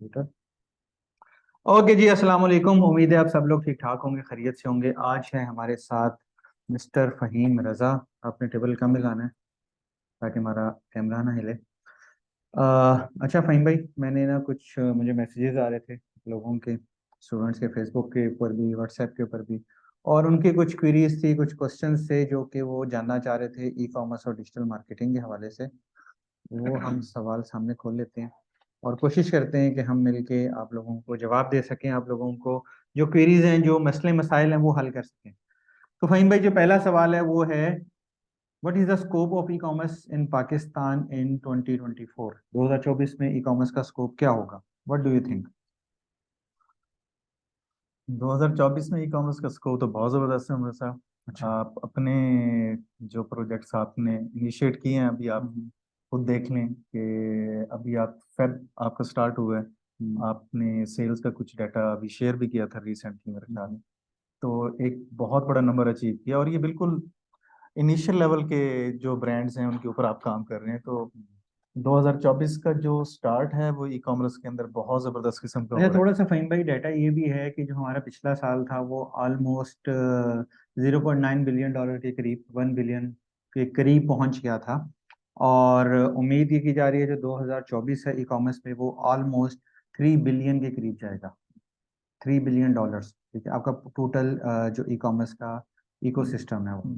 Computer. Okay जी, अस्सलाम वालेकुम। उम्मीद है आप सब लोग ठीक ठाक होंगे, खैरियत से होंगे। आज है हमारे साथ मिस्टर फ़हीम रज़ा। आपने टेबल कम लगाना है ताकि हमारा कैमरा ना हिले। अच्छा फ़हीम भाई, मैंने ना कुछ मुझे मैसेजेस आ रहे थे लोगों के, स्टूडेंट्स के, फेसबुक के ऊपर भी, व्हाट्सएप के ऊपर भी, और उनकी कुछ क्वेरीज थी, कुछ क्वेश्चंस थे जो कि वो जानना चाह रहे थे ई कॉमर्स और डिजिटल मार्केटिंग के हवाले से। वो हम सवाल सामने खोल लेते हैं और कोशिश करते हैं कि हम मिलके आप लोगों को जवाब दे सकें, आप लोगों को जो क्वेरीज हैं, जो मसले मसाइल हैं, वो हल कर सकें। तो फ़हीम भाई, जो पहला सवाल है वो है, what is the scope of e commerce in Pakistan in 2024? 2024 में ई कॉमर्स का स्कोप क्या होगा? What do you think? 2024 में ई कॉमर्स का स्कोप तो बहुत ज़बरदस्त है उमर साहब। अच्छा। आप अपने जो प्रोजेक्ट्स आपने इनिशिएट किए हैं अभी आप हम्म। खुद देख लें कि अभी आप फेब आपका स्टार्ट हुआ है। हम्म। आपने सेल्स का कुछ डाटा अभी शेयर भी किया था रिसेंटली मेरे ख्याल हम्म। में। तो एक बहुत बड़ा नंबर अचीव किया और ये बिल्कुल इनिशियल लेवल के जो ब्रांड्स हैं उनके ऊपर आप काम कर रहे हैं। तो 2024 का जो स्टार्ट है वो ई कॉमर्स के अंदर बहुत ज़बरदस्त किस्म का अच्छा, हो रहा है। थोड़ा सा फ़हीम भाई, डाटा ये भी है कि जो हमारा पिछला साल था वो ऑलमोस्ट 0.9 बिलियन डॉलर के करीब, 1 बिलियन के करीब पहुंच गया था। और उम्मीद ये की जा रही है जो 2024 है ई कॉमर्स में, वो ऑलमोस्ट 3 बिलियन के करीब जाएगा। $3 बिलियन। ठीक है, आपका टोटल जो ई कॉमर्स का इकोसिस्टम है वो।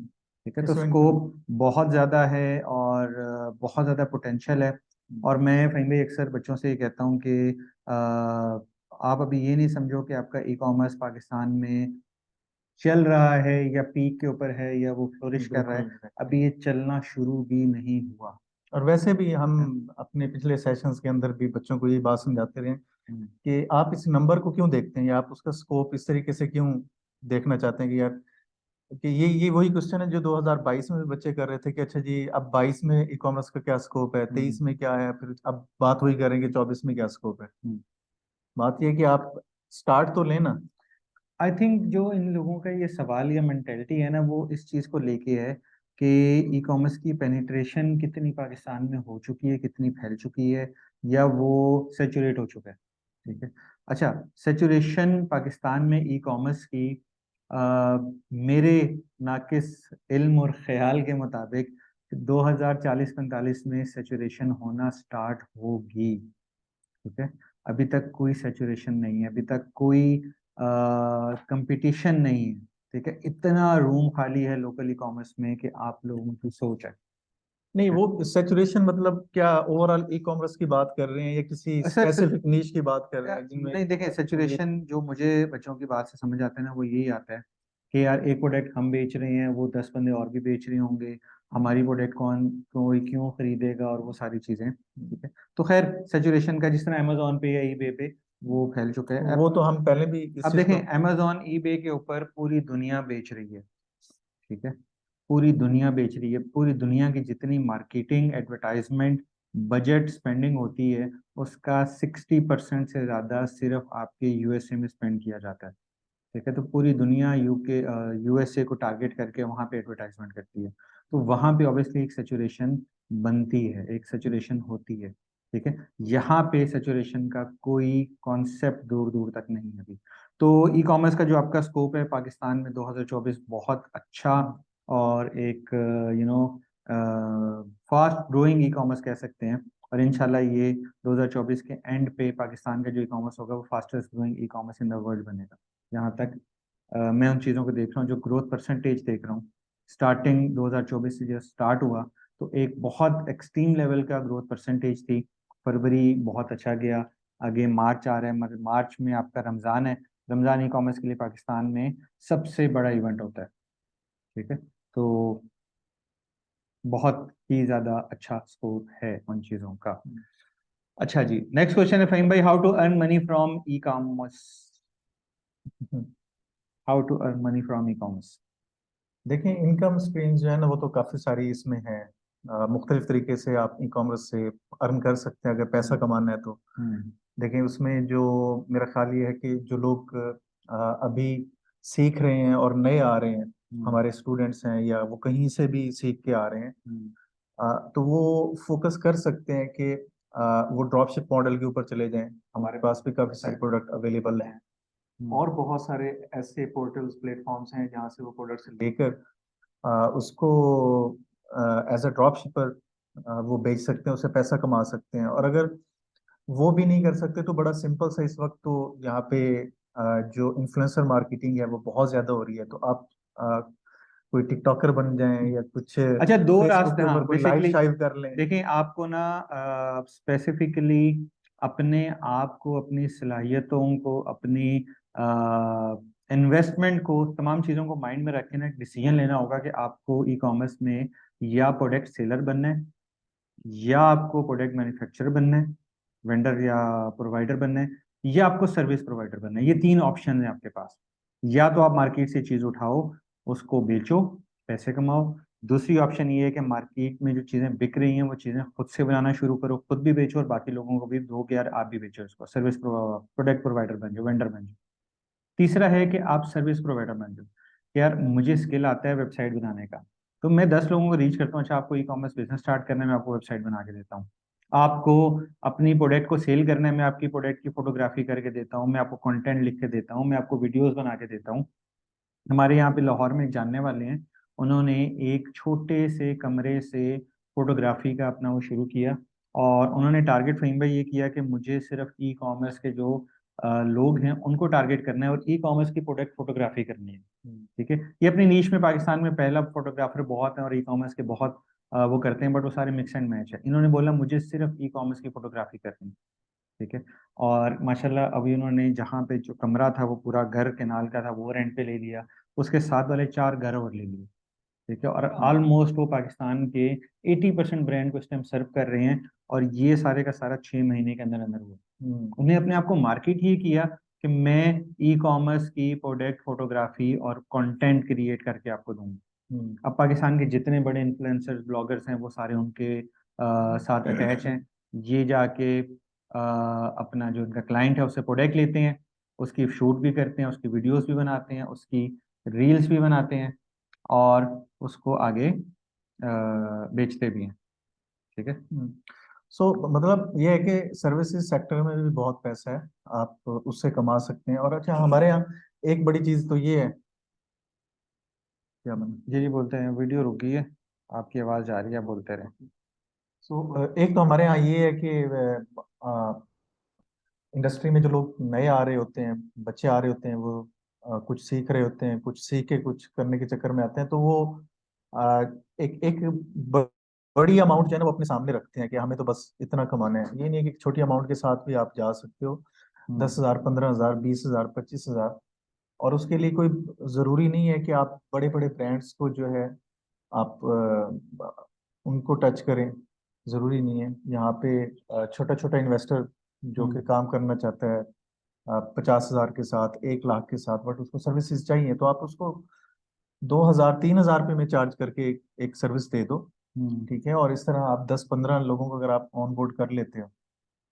ठीक है, तो इसमें स्कोप बहुत ज़्यादा है और बहुत ज़्यादा पोटेंशियल है। और मैं फ़हीम भाई अक्सर बच्चों से ये कहता हूँ कि आप अभी ये नहीं समझो कि आपका ई कॉमर्स पाकिस्तान में चल रहा है या पीक के ऊपर है या वो फ्लोरिश कर रहा है। बिल्कुल। अभी ये चलना शुरू भी नहीं हुआ। और वैसे भी हम ठीक है। अपने पिछले सेशंस के अंदर भी बच्चों को ये बात समझाते रहे हम्म। कि आप इस नंबर को क्यों देखते हैं या आप उसका स्कोप इस तरीके से क्यों देखना चाहते हैं कि यार कि ये वही क्वेश्चन है जो 2022 में भी बच्चे कर रहे थे कि अच्छा जी अब 22 में ई कॉमर्स का क्या स्कोप है, हम्म। 23 में क्या है, फिर अब बात वही करेंगे 24 में क्या स्कोप है। हम्म। बात ये है कि आप स्टार्ट तो लेना। आई थिंक जो इन लोगों का ये सवाल या मेंटेलिटी है ना, वो इस चीज़ को लेके है कि ई कॉमर्स की पेनिट्रेशन कितनी पाकिस्तान में हो चुकी है, कितनी फैल चुकी है, या वो सेचुरेट हो चुका है। ठीक है। अच्छा, सेचुरेशन पाकिस्तान में ई कॉमर्स की मेरे नाकिस इल्म और ख्याल के मुताबिक 2040-45 में सेचुरेशन होना स्टार्ट होगी। ठीक है। अभी तक कोई सेचुरेशन नहीं है, अभी तक कोई कंपटीशन नहीं है। ठीक है, इतना रूम खाली है लोकल ई कॉमर्स में कि आप लोगों की सोच है। नहीं, ठीक है। वो सेचुरेशन मतलब क्या ओवरऑल ई कॉमर्स की बात कर रहे हैं या किसी सर सर, स्पेसिफिक नीश की बात कर रहे हैं जिनमें नहीं देखें, ये। सेचुरेशन जो मुझे बच्चों की बात से समझ आता है ना, वो यही आता है कि यार एक प्रोडक्ट हम बेच रहे हैं, वो 10 बंदे और भी बेच रहे होंगे, हमारी प्रोडक्ट कौन कोई क्यों खरीदेगा, और वो सारी चीजें। ठीक है। तो खैर, सेचुरेशन का जिस तरह अमेजोन पे या ईबे पे वो फैल चुका है वो अब। तो हम पहले भी इस अब चीज देखें, को। अमेजोन ईबे के ऊपर पूरी दुनिया बेच रही है। ठीक है। पूरी दुनिया बेच रही है, पूरी दुनिया की जितनी मार्केटिंग, एडवर्टाइजमेंट, बजट स्पेंडिंग होती है, उसका 60% से ज़्यादा सिर्फ आपके यूएसए में स्पेंड किया जाता है। ठीक है। तो पूरी दुनिया यूके यूएसए को टारगेट करके वहाँ पे एडवर्टाइजमेंट करती है। तो वहाँ पे ऑब्वियसली एक सेचुरेशन बनती है, एक सेचुरेशन होती है। ठीक है। यहाँ पे सेचुरेशन का कोई कॉन्सेप्ट दूर दूर तक नहीं है अभी। तो ई कॉमर्स का जो आपका स्कोप है पाकिस्तान में 2024 बहुत अच्छा, और एक फास्ट ग्रोइंग ई कॉमर्स कह सकते हैं। और इंशाल्लाह ये 2024 के एंड पे पाकिस्तान का जो ई कॉमर्स होगा वो fastest growing E commerce in the world बनेगा। जहाँ तक मैं उन चीज़ों को देख रहा हूँ, जो ग्रोथ परसेंटेज देख रहा हूँ, स्टार्टिंग 2024 से जो स्टार्ट हुआ, तो एक बहुत एक्सट्रीम लेवल का ग्रोथ परसेंटेज थी। फरवरी बहुत अच्छा गया, आगे मार्च आ रहा है, मार्च में आपका रमज़ान है। रमज़ान ई कॉमर्स के लिए पाकिस्तान में सबसे बड़ा इवेंट होता है। ठीक है। तो बहुत ही ज़्यादा अच्छा स्कोप है उन चीज़ों का। अच्छा जी, नेक्स्ट क्वेश्चन है फ़हीम भाई, how to earn money from e commerce? How to earn money from e commerce? देखिए, इनकम स्ट्रीम्स जो है ना वो तो काफी सारी इसमें है। मुख्तलिफ तरीके से आप ई कॉमर्स से अर्न कर सकते हैं अगर पैसा हम्म। कमाना है तो। हम्म। देखिए, उसमें जो मेरा ख्याल ये है कि जो लोग अभी सीख रहे हैं और नए आ रहे हैं, हम्म। हमारे स्टूडेंट्स हैं या वो कहीं से भी सीख के आ रहे हैं, हम्म। तो वो फोकस कर सकते हैं कि वो ड्रॉपशिप मॉडल के ऊपर चले जाएं, हमारे पास भी काफ़ी सारे प्रोडक्ट अवेलेबल हैं। और बहुत सारे ऐसे पोर्टल्स प्लेटफॉर्म्स हैं जहाँ से वो प्रोडक्ट्स लेकर उसको एज अ ड्रॉप शिपर वो बेच सकते हैं, उससे पैसा कमा सकते हैं। और अगर वो भी नहीं कर सकते तो बड़ा सिंपल सा इस वक्त तो यहाँ पे जो इन्फ्लुएंसर मार्केटिंग है वो बहुत ज्यादा हो रही है। तो आप कोई टिकटॉकर बन जाएं या कुछ अच्छा, दो फेसबुक रास्ते, के ऊपर हाँ कोई लाइव बेसिकली शाइव कर लें। देखिए आपको ना स्पेसिफिकली अपने आप को, अपनी सलाहियतों को, अपनी इन्वेस्टमेंट को, तमाम चीज़ों को माइंड में रख के ना एक डिसीजन लेना होगा कि आपको ई कॉमर्स में या प्रोडक्ट सेलर बनना है, या आपको प्रोडक्ट मैन्युफैक्चरर बनना है, वेंडर या प्रोवाइडर बनना है, या आपको सर्विस प्रोवाइडर बनना है। ये तीन ऑप्शन है आपके पास। या तो आप मार्केट से चीज़ उठाओ, उसको बेचो, पैसे कमाओ। दूसरी ऑप्शन ये है कि मार्केट में जो चीज़ें बिक रही हैं वो चीज़ें खुद से बनाना शुरू करो, खुद भी बेचो और बाकी लोगों को भी दो कि यार आप भी बेचो इसको, सर्विस प्रोडक्ट प्रोवाइडर बन जाओ, वेंडर बन जाओ। तीसरा है कि आप सर्विस प्रोवाइडर बन जाओ कि यार मुझे स्किल आता है वेबसाइट बनाने का, तो मैं 10 लोगों को रीच करता हूँ, अच्छा आपको ई कॉमर्स बिजनेस स्टार्ट करना है, मैं आपको वेबसाइट बना के देता हूँ। आपको अपनी प्रोडक्ट को सेल करना है, मैं आपकी प्रोडक्ट की फोटोग्राफी करके देता हूँ, मैं आपको कंटेंट लिख के देता हूँ, मैं आपको वीडियोस बना के देता हूँ। हमारे यहाँ पे लाहौर में एक जानने वाले हैं, उन्होंने एक छोटे से कमरे से फोटोग्राफी का अपना वो शुरू किया, और उन्होंने टारगेट फहीम भाई ये किया कि मुझे सिर्फ ई कॉमर्स के जो लोग हैं उनको टारगेट करना है और ई कॉमर्स की प्रोडक्ट फोटोग्राफी करनी है। ठीक है, ये अपनी नीश में पाकिस्तान में पहला फोटोग्राफर बहुत है और ई कॉमर्स के बहुत वो करते हैं, बट वो सारे मिक्स एंड मैच है। इन्होंने बोला मुझे सिर्फ ई कॉमर्स की फोटोग्राफी करनी है। ठीक है, और माशाल्लाह अभी उन्होंने जहाँ पे जो कमरा था वो पूरा घर केनाल का था, वो रेंट पे ले लिया, उसके साथ वाले 4 घर और ले लिए। ठीक है, और ऑलमोस्ट वो पाकिस्तान के 80% ब्रांड को इस टाइम सर्व कर रहे हैं, और ये सारे का सारा 6 महीने के अंदर अंदर हुआ। उन्हें अपने आप को मार्केट ही किया कि मैं ई कॉमर्स की प्रोडक्ट फोटोग्राफी और कंटेंट क्रिएट करके आपको दूंगा। अब पाकिस्तान के जितने बड़े इन्फ्लुएंसर्स ब्लॉगर्स हैं वो सारे उनके साथ अटैच हैं। ये जाके अपना जो उनका क्लाइंट है उससे प्रोडक्ट लेते हैं, उसकी शूट भी करते हैं, उसकी वीडियोस भी बनाते हैं, उसकी रील्स भी बनाते हैं, और उसको आगे बेचते भी हैं। ठीक है। सो मतलब ये है कि सर्विसेज सेक्टर में भी बहुत पैसा है, आप उससे कमा सकते हैं। और अच्छा, हमारे यहाँ एक बड़ी चीज तो ये है, क्या बना। जी जी, बोलते हैं, वीडियो रुक गई है, आपकी आवाज़ जा रही है, आप बोलते रहे। एक तो हमारे यहाँ ये है कि इंडस्ट्री में जो लोग नए आ रहे होते हैं, बच्चे आ रहे होते हैं, वो कुछ सीख रहे होते हैं, कुछ सीख के कुछ करने के चक्कर में आते हैं, तो वो अ, एक एक बड़ी अमाउंट जो है ना वो अपने सामने रखते हैं कि हमें तो बस इतना कमाना है। ये नहीं है कि एक छोटी अमाउंट के साथ भी आप जा सकते हो, 10,000, 15,000, 20,000, 25,000। और उसके लिए कोई जरूरी नहीं है कि आप बड़े बड़े ब्रांड्स को जो है आप उनको टच करें, जरूरी नहीं है। यहाँ पे छोटा छोटा इन्वेस्टर जो कि काम करना चाहता है 50,000 के साथ, 1 लाख के साथ, बट उसको सर्विसेज चाहिए, तो आप उसको 2,000, 3,000 पे में चार्ज करके एक सर्विस दे दो। हम्म। ठीक है, और इस तरह आप 10-15 लोगों को अगर आप ऑन बोर्ड कर लेते हो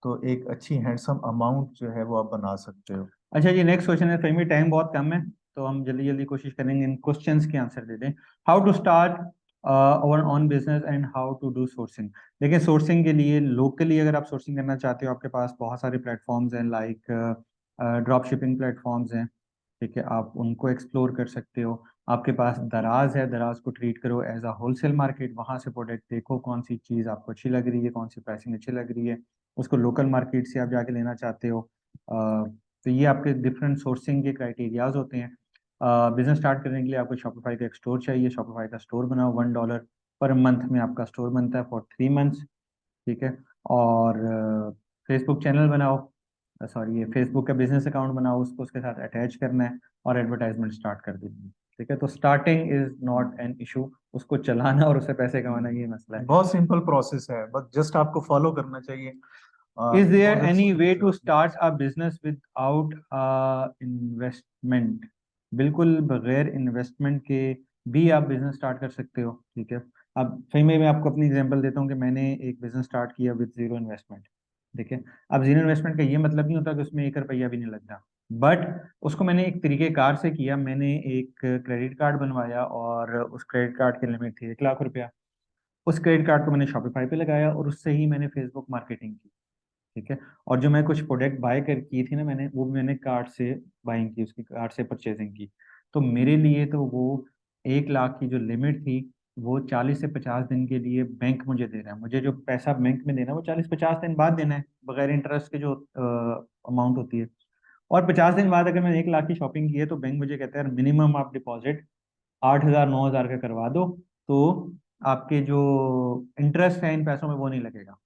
तो एक अच्छी हैंडसम अमाउंट जो है वो आप बना सकते हो। अच्छा जी, नेक्स्ट क्वेश्चन है, फहीमी टाइम बहुत कम है तो हम जल्दी जल्दी कोशिश करेंगे इन क्वेश्चंस के आंसर दे दें। How to start our on business and how to do sourcing. देखिए, सोर्सिंग के लिए लोकली अगर आप सोर्सिंग करना चाहते हो, आपके पास बहुत सारे प्लेटफॉर्म्स हैं, लाइक ड्रॉप शिपिंग प्लेटफॉर्म्स हैं। ठीक है, आप उनको एक्सप्लोर कर सकते हो। आपके पास दराज है, दराज को ट्रीट करो एज अ होलसेल मार्केट, वहाँ से प्रोडक्ट देखो कौन सी चीज़ आपको अच्छी लग रही है, कौन सी प्राइसिंग अच्छी लग रही है, उसको लोकल मार्केट से आप जाके लेना चाहते हो। तो ये आपके डिफरेंट सोर्सिंग के क्राइटेरियाज होते हैं। बिजनेस स्टार्ट करने के लिए आपको शॉपिफाई का एक स्टोर चाहिए, शॉपिफाई का स्टोर बनाओ, $1 पर मंथ में आपका स्टोर बनता है फॉर 3 मंथ्स। ठीक है, और फेसबुक चैनल बनाओ, सॉरी ये फेसबुक का बिजनेस अकाउंट बनाओ, उसको उसके साथ अटैच करना है और एडवर्टाइजमेंट स्टार्ट कर देनी है। ठीक है, तो starting is not an issue, उसको चलाना और उससे पैसे कमाना ये मसला है। बहुत सिंपल प्रोसेस है, बस जस्ट आपको फॉलो करना चाहिए। इज देयर बहुत एनी वे अच्छी। To start a business without investment. बिल्कुल बगैर इन्वेस्टमेंट के भी आप बिजनेस स्टार्ट कर सकते हो। ठीक है, अब फिर मैं आपको अपनी एग्जांपल देता हूँ कि मैंने एक बिजनेस स्टार्ट किया विद जीरो इन्वेस्टमेंट। ठीक है, अब जीरो इन्वेस्टमेंट का ये मतलब नहीं होता कि उसमें 1 रुपया भी नहीं लगता, बट उसको मैंने एक तरीकेकार से किया। मैंने एक क्रेडिट कार्ड बनवाया और उस क्रेडिट कार्ड की लिमिट थी 1 लाख रुपया। उस क्रेडिट कार्ड को मैंने शॉपिफाई पे लगाया और उससे ही मैंने फेसबुक मार्केटिंग की। ठीक है। और जो मैं कुछ प्रोडक्ट बाय कर की थी ना मैंने, वो भी मैंने कार्ड से बाइंग की, उसकी कार्ड से परचेजिंग की। तो मेरे लिए तो वो 1 लाख की जो लिमिट थी, वो 40 से 50 दिन के लिए बैंक मुझे दे रहा है। मुझे जो पैसा बैंक में देना है वो 40-50 दिन बाद देना है, बगैर इंटरेस्ट के जो अमाउंट होती है। और 50 दिन बाद अगर मैंने 1 लाख की शॉपिंग की है तो बैंक मुझे कहता है मिनिमम आप डिपॉजिट 8,000-9,000 का करवा दो, तो आपके जो इंटरेस्ट है इन पैसों में वो नहीं लगेगा।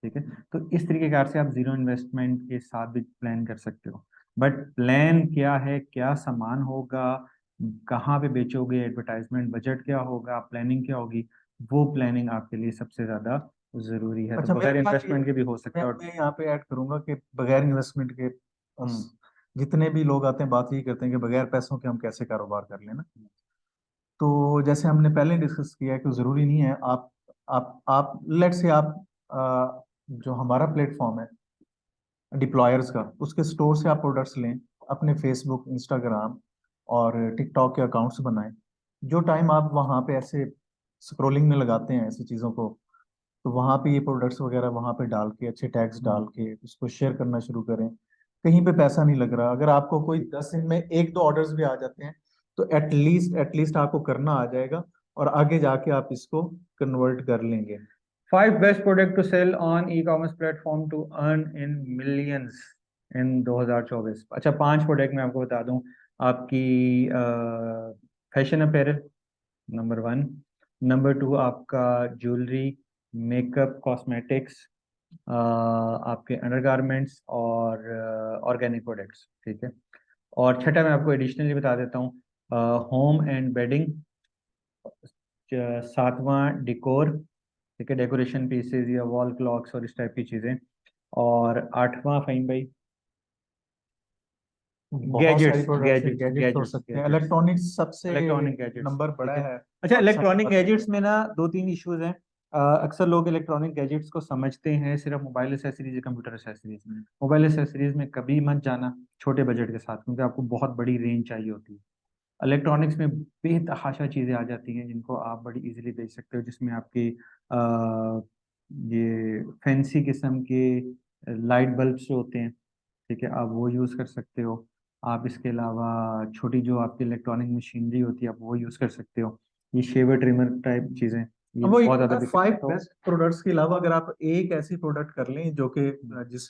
ठीक है। तो इस तरीके कार से आप जीरो इन्वेस्टमेंट के साथ भी प्लान कर सकते हो। बट प्लान क्या है, क्या सामान होगा, कहाँ पे बेचोगे, एडवर्टाइजमेंट बजट क्या होगा, प्लानिंग क्या होगी, वो प्लानिंग आपके लिए सबसे ज्यादा जरूरी है। तो अच्छा, बगैर मेरे ख्याल ये इन्वेस्टमेंट के भी हो सकता है। और मैं यहाँ पे ऐड करूंगा कि बगैर इन्वेस्टमेंट के हम्म जितने भी लोग आते हैं बात यही करते हैं कि बगैर पैसों के हम कैसे कारोबार कर लें ना। तो जैसे हमने पहले डिस्कस किया कि जरूरी नहीं है आप लेट से आप जो हमारा प्लेटफॉर्म है डिप्लॉयर्स का, उसके स्टोर से आप प्रोडक्ट्स लें, अपने फेसबुक, इंस्टाग्राम और टिकटॉक के अकाउंट्स बनाएं। जो टाइम आप वहाँ पे ऐसे स्क्रोलिंग में लगाते हैं ऐसी चीज़ों को, तो वहाँ पे ये प्रोडक्ट्स वगैरह वहाँ पे डाल के अच्छे टैग्स डाल हम्म। के उसको शेयर करना शुरू करें। कहीं पे पैसा नहीं लग रहा, अगर आपको कोई 10 दिन में एक दो ऑर्डर्स भी आ जाते हैं तो एटलीस्ट आपको करना आ जाएगा और आगे जाके आप इसको कन्वर्ट कर लेंगे। 5 best product to sell on e commerce platform to earn in millions in 2024। अच्छा, 5 प्रोडक्ट मैं आपको बता दूं। आपकी फैशन अपैरल, नंबर 1। नंबर 2 आपका ज्वेलरी, मेकअप, कॉस्मेटिक्स, आपके अंडरगारमेंट्स और ऑर्गेनिक प्रोडक्ट्स। ठीक है। और छठा मैं आपको एडिशनली बता देता हूँ, होम एंड बेडिंग। 7वां डिकोर, ठीक है, डेकोरेशन पीसेज या वॉल क्लॉक्स और इस टाइप की चीज़ें। और 8वां फाइन भाई, बहुत सारी गैजेट्स प्रोडक्ट्स है, गैजेट्स गैजेट्स हो गैजेट्स सकते हैं, गैजेट्स इलेक्ट्रॉनिक्स सबसे इलेक्ट्रॉनिक गैजेट्स। नंबर बड़ा ठीक है। है अच्छा, पाकिस्तान इलेक्ट्रॉनिक मार्केट में। गैजेट्स में ना 2-3 इश्यूज हैं। अक्सर लोग इलेक्ट्रॉनिक गैजेट्स को समझते हैं सिर्फ मोबाइल एसेसरीज या कंप्यूटर एसेसरीज। मोबाइल एसेसरीज में कभी मत जाना छोटे बजट के साथ, क्योंकि आपको बहुत बड़ी रेंज चाहिए होती है। इलेक्ट्रॉनिक्स में बेतहाशा चीज़ें आ जाती हैं जिनको आप बड़ी इजीली बेच सकते हो, जिसमें आपके अ, ये फैंसी किस्म के लाइट बल्ब्स जो होते हैं, ठीक है, आप वो यूज़ कर सकते हो। आप इसके अलावा छोटी जो आपकी इलेक्ट्रॉनिक मशीनरी होती है आप वो यूज़ कर सकते हो। ये शेवर ट्रिमर टाइप चीज़ें, ये अब वही बहुत ज़्यादा बिक। 5 बेस्ट प्रोडक्ट्स के अलावा अगर आप एक ऐसी प्रोडक्ट कर लें जो कि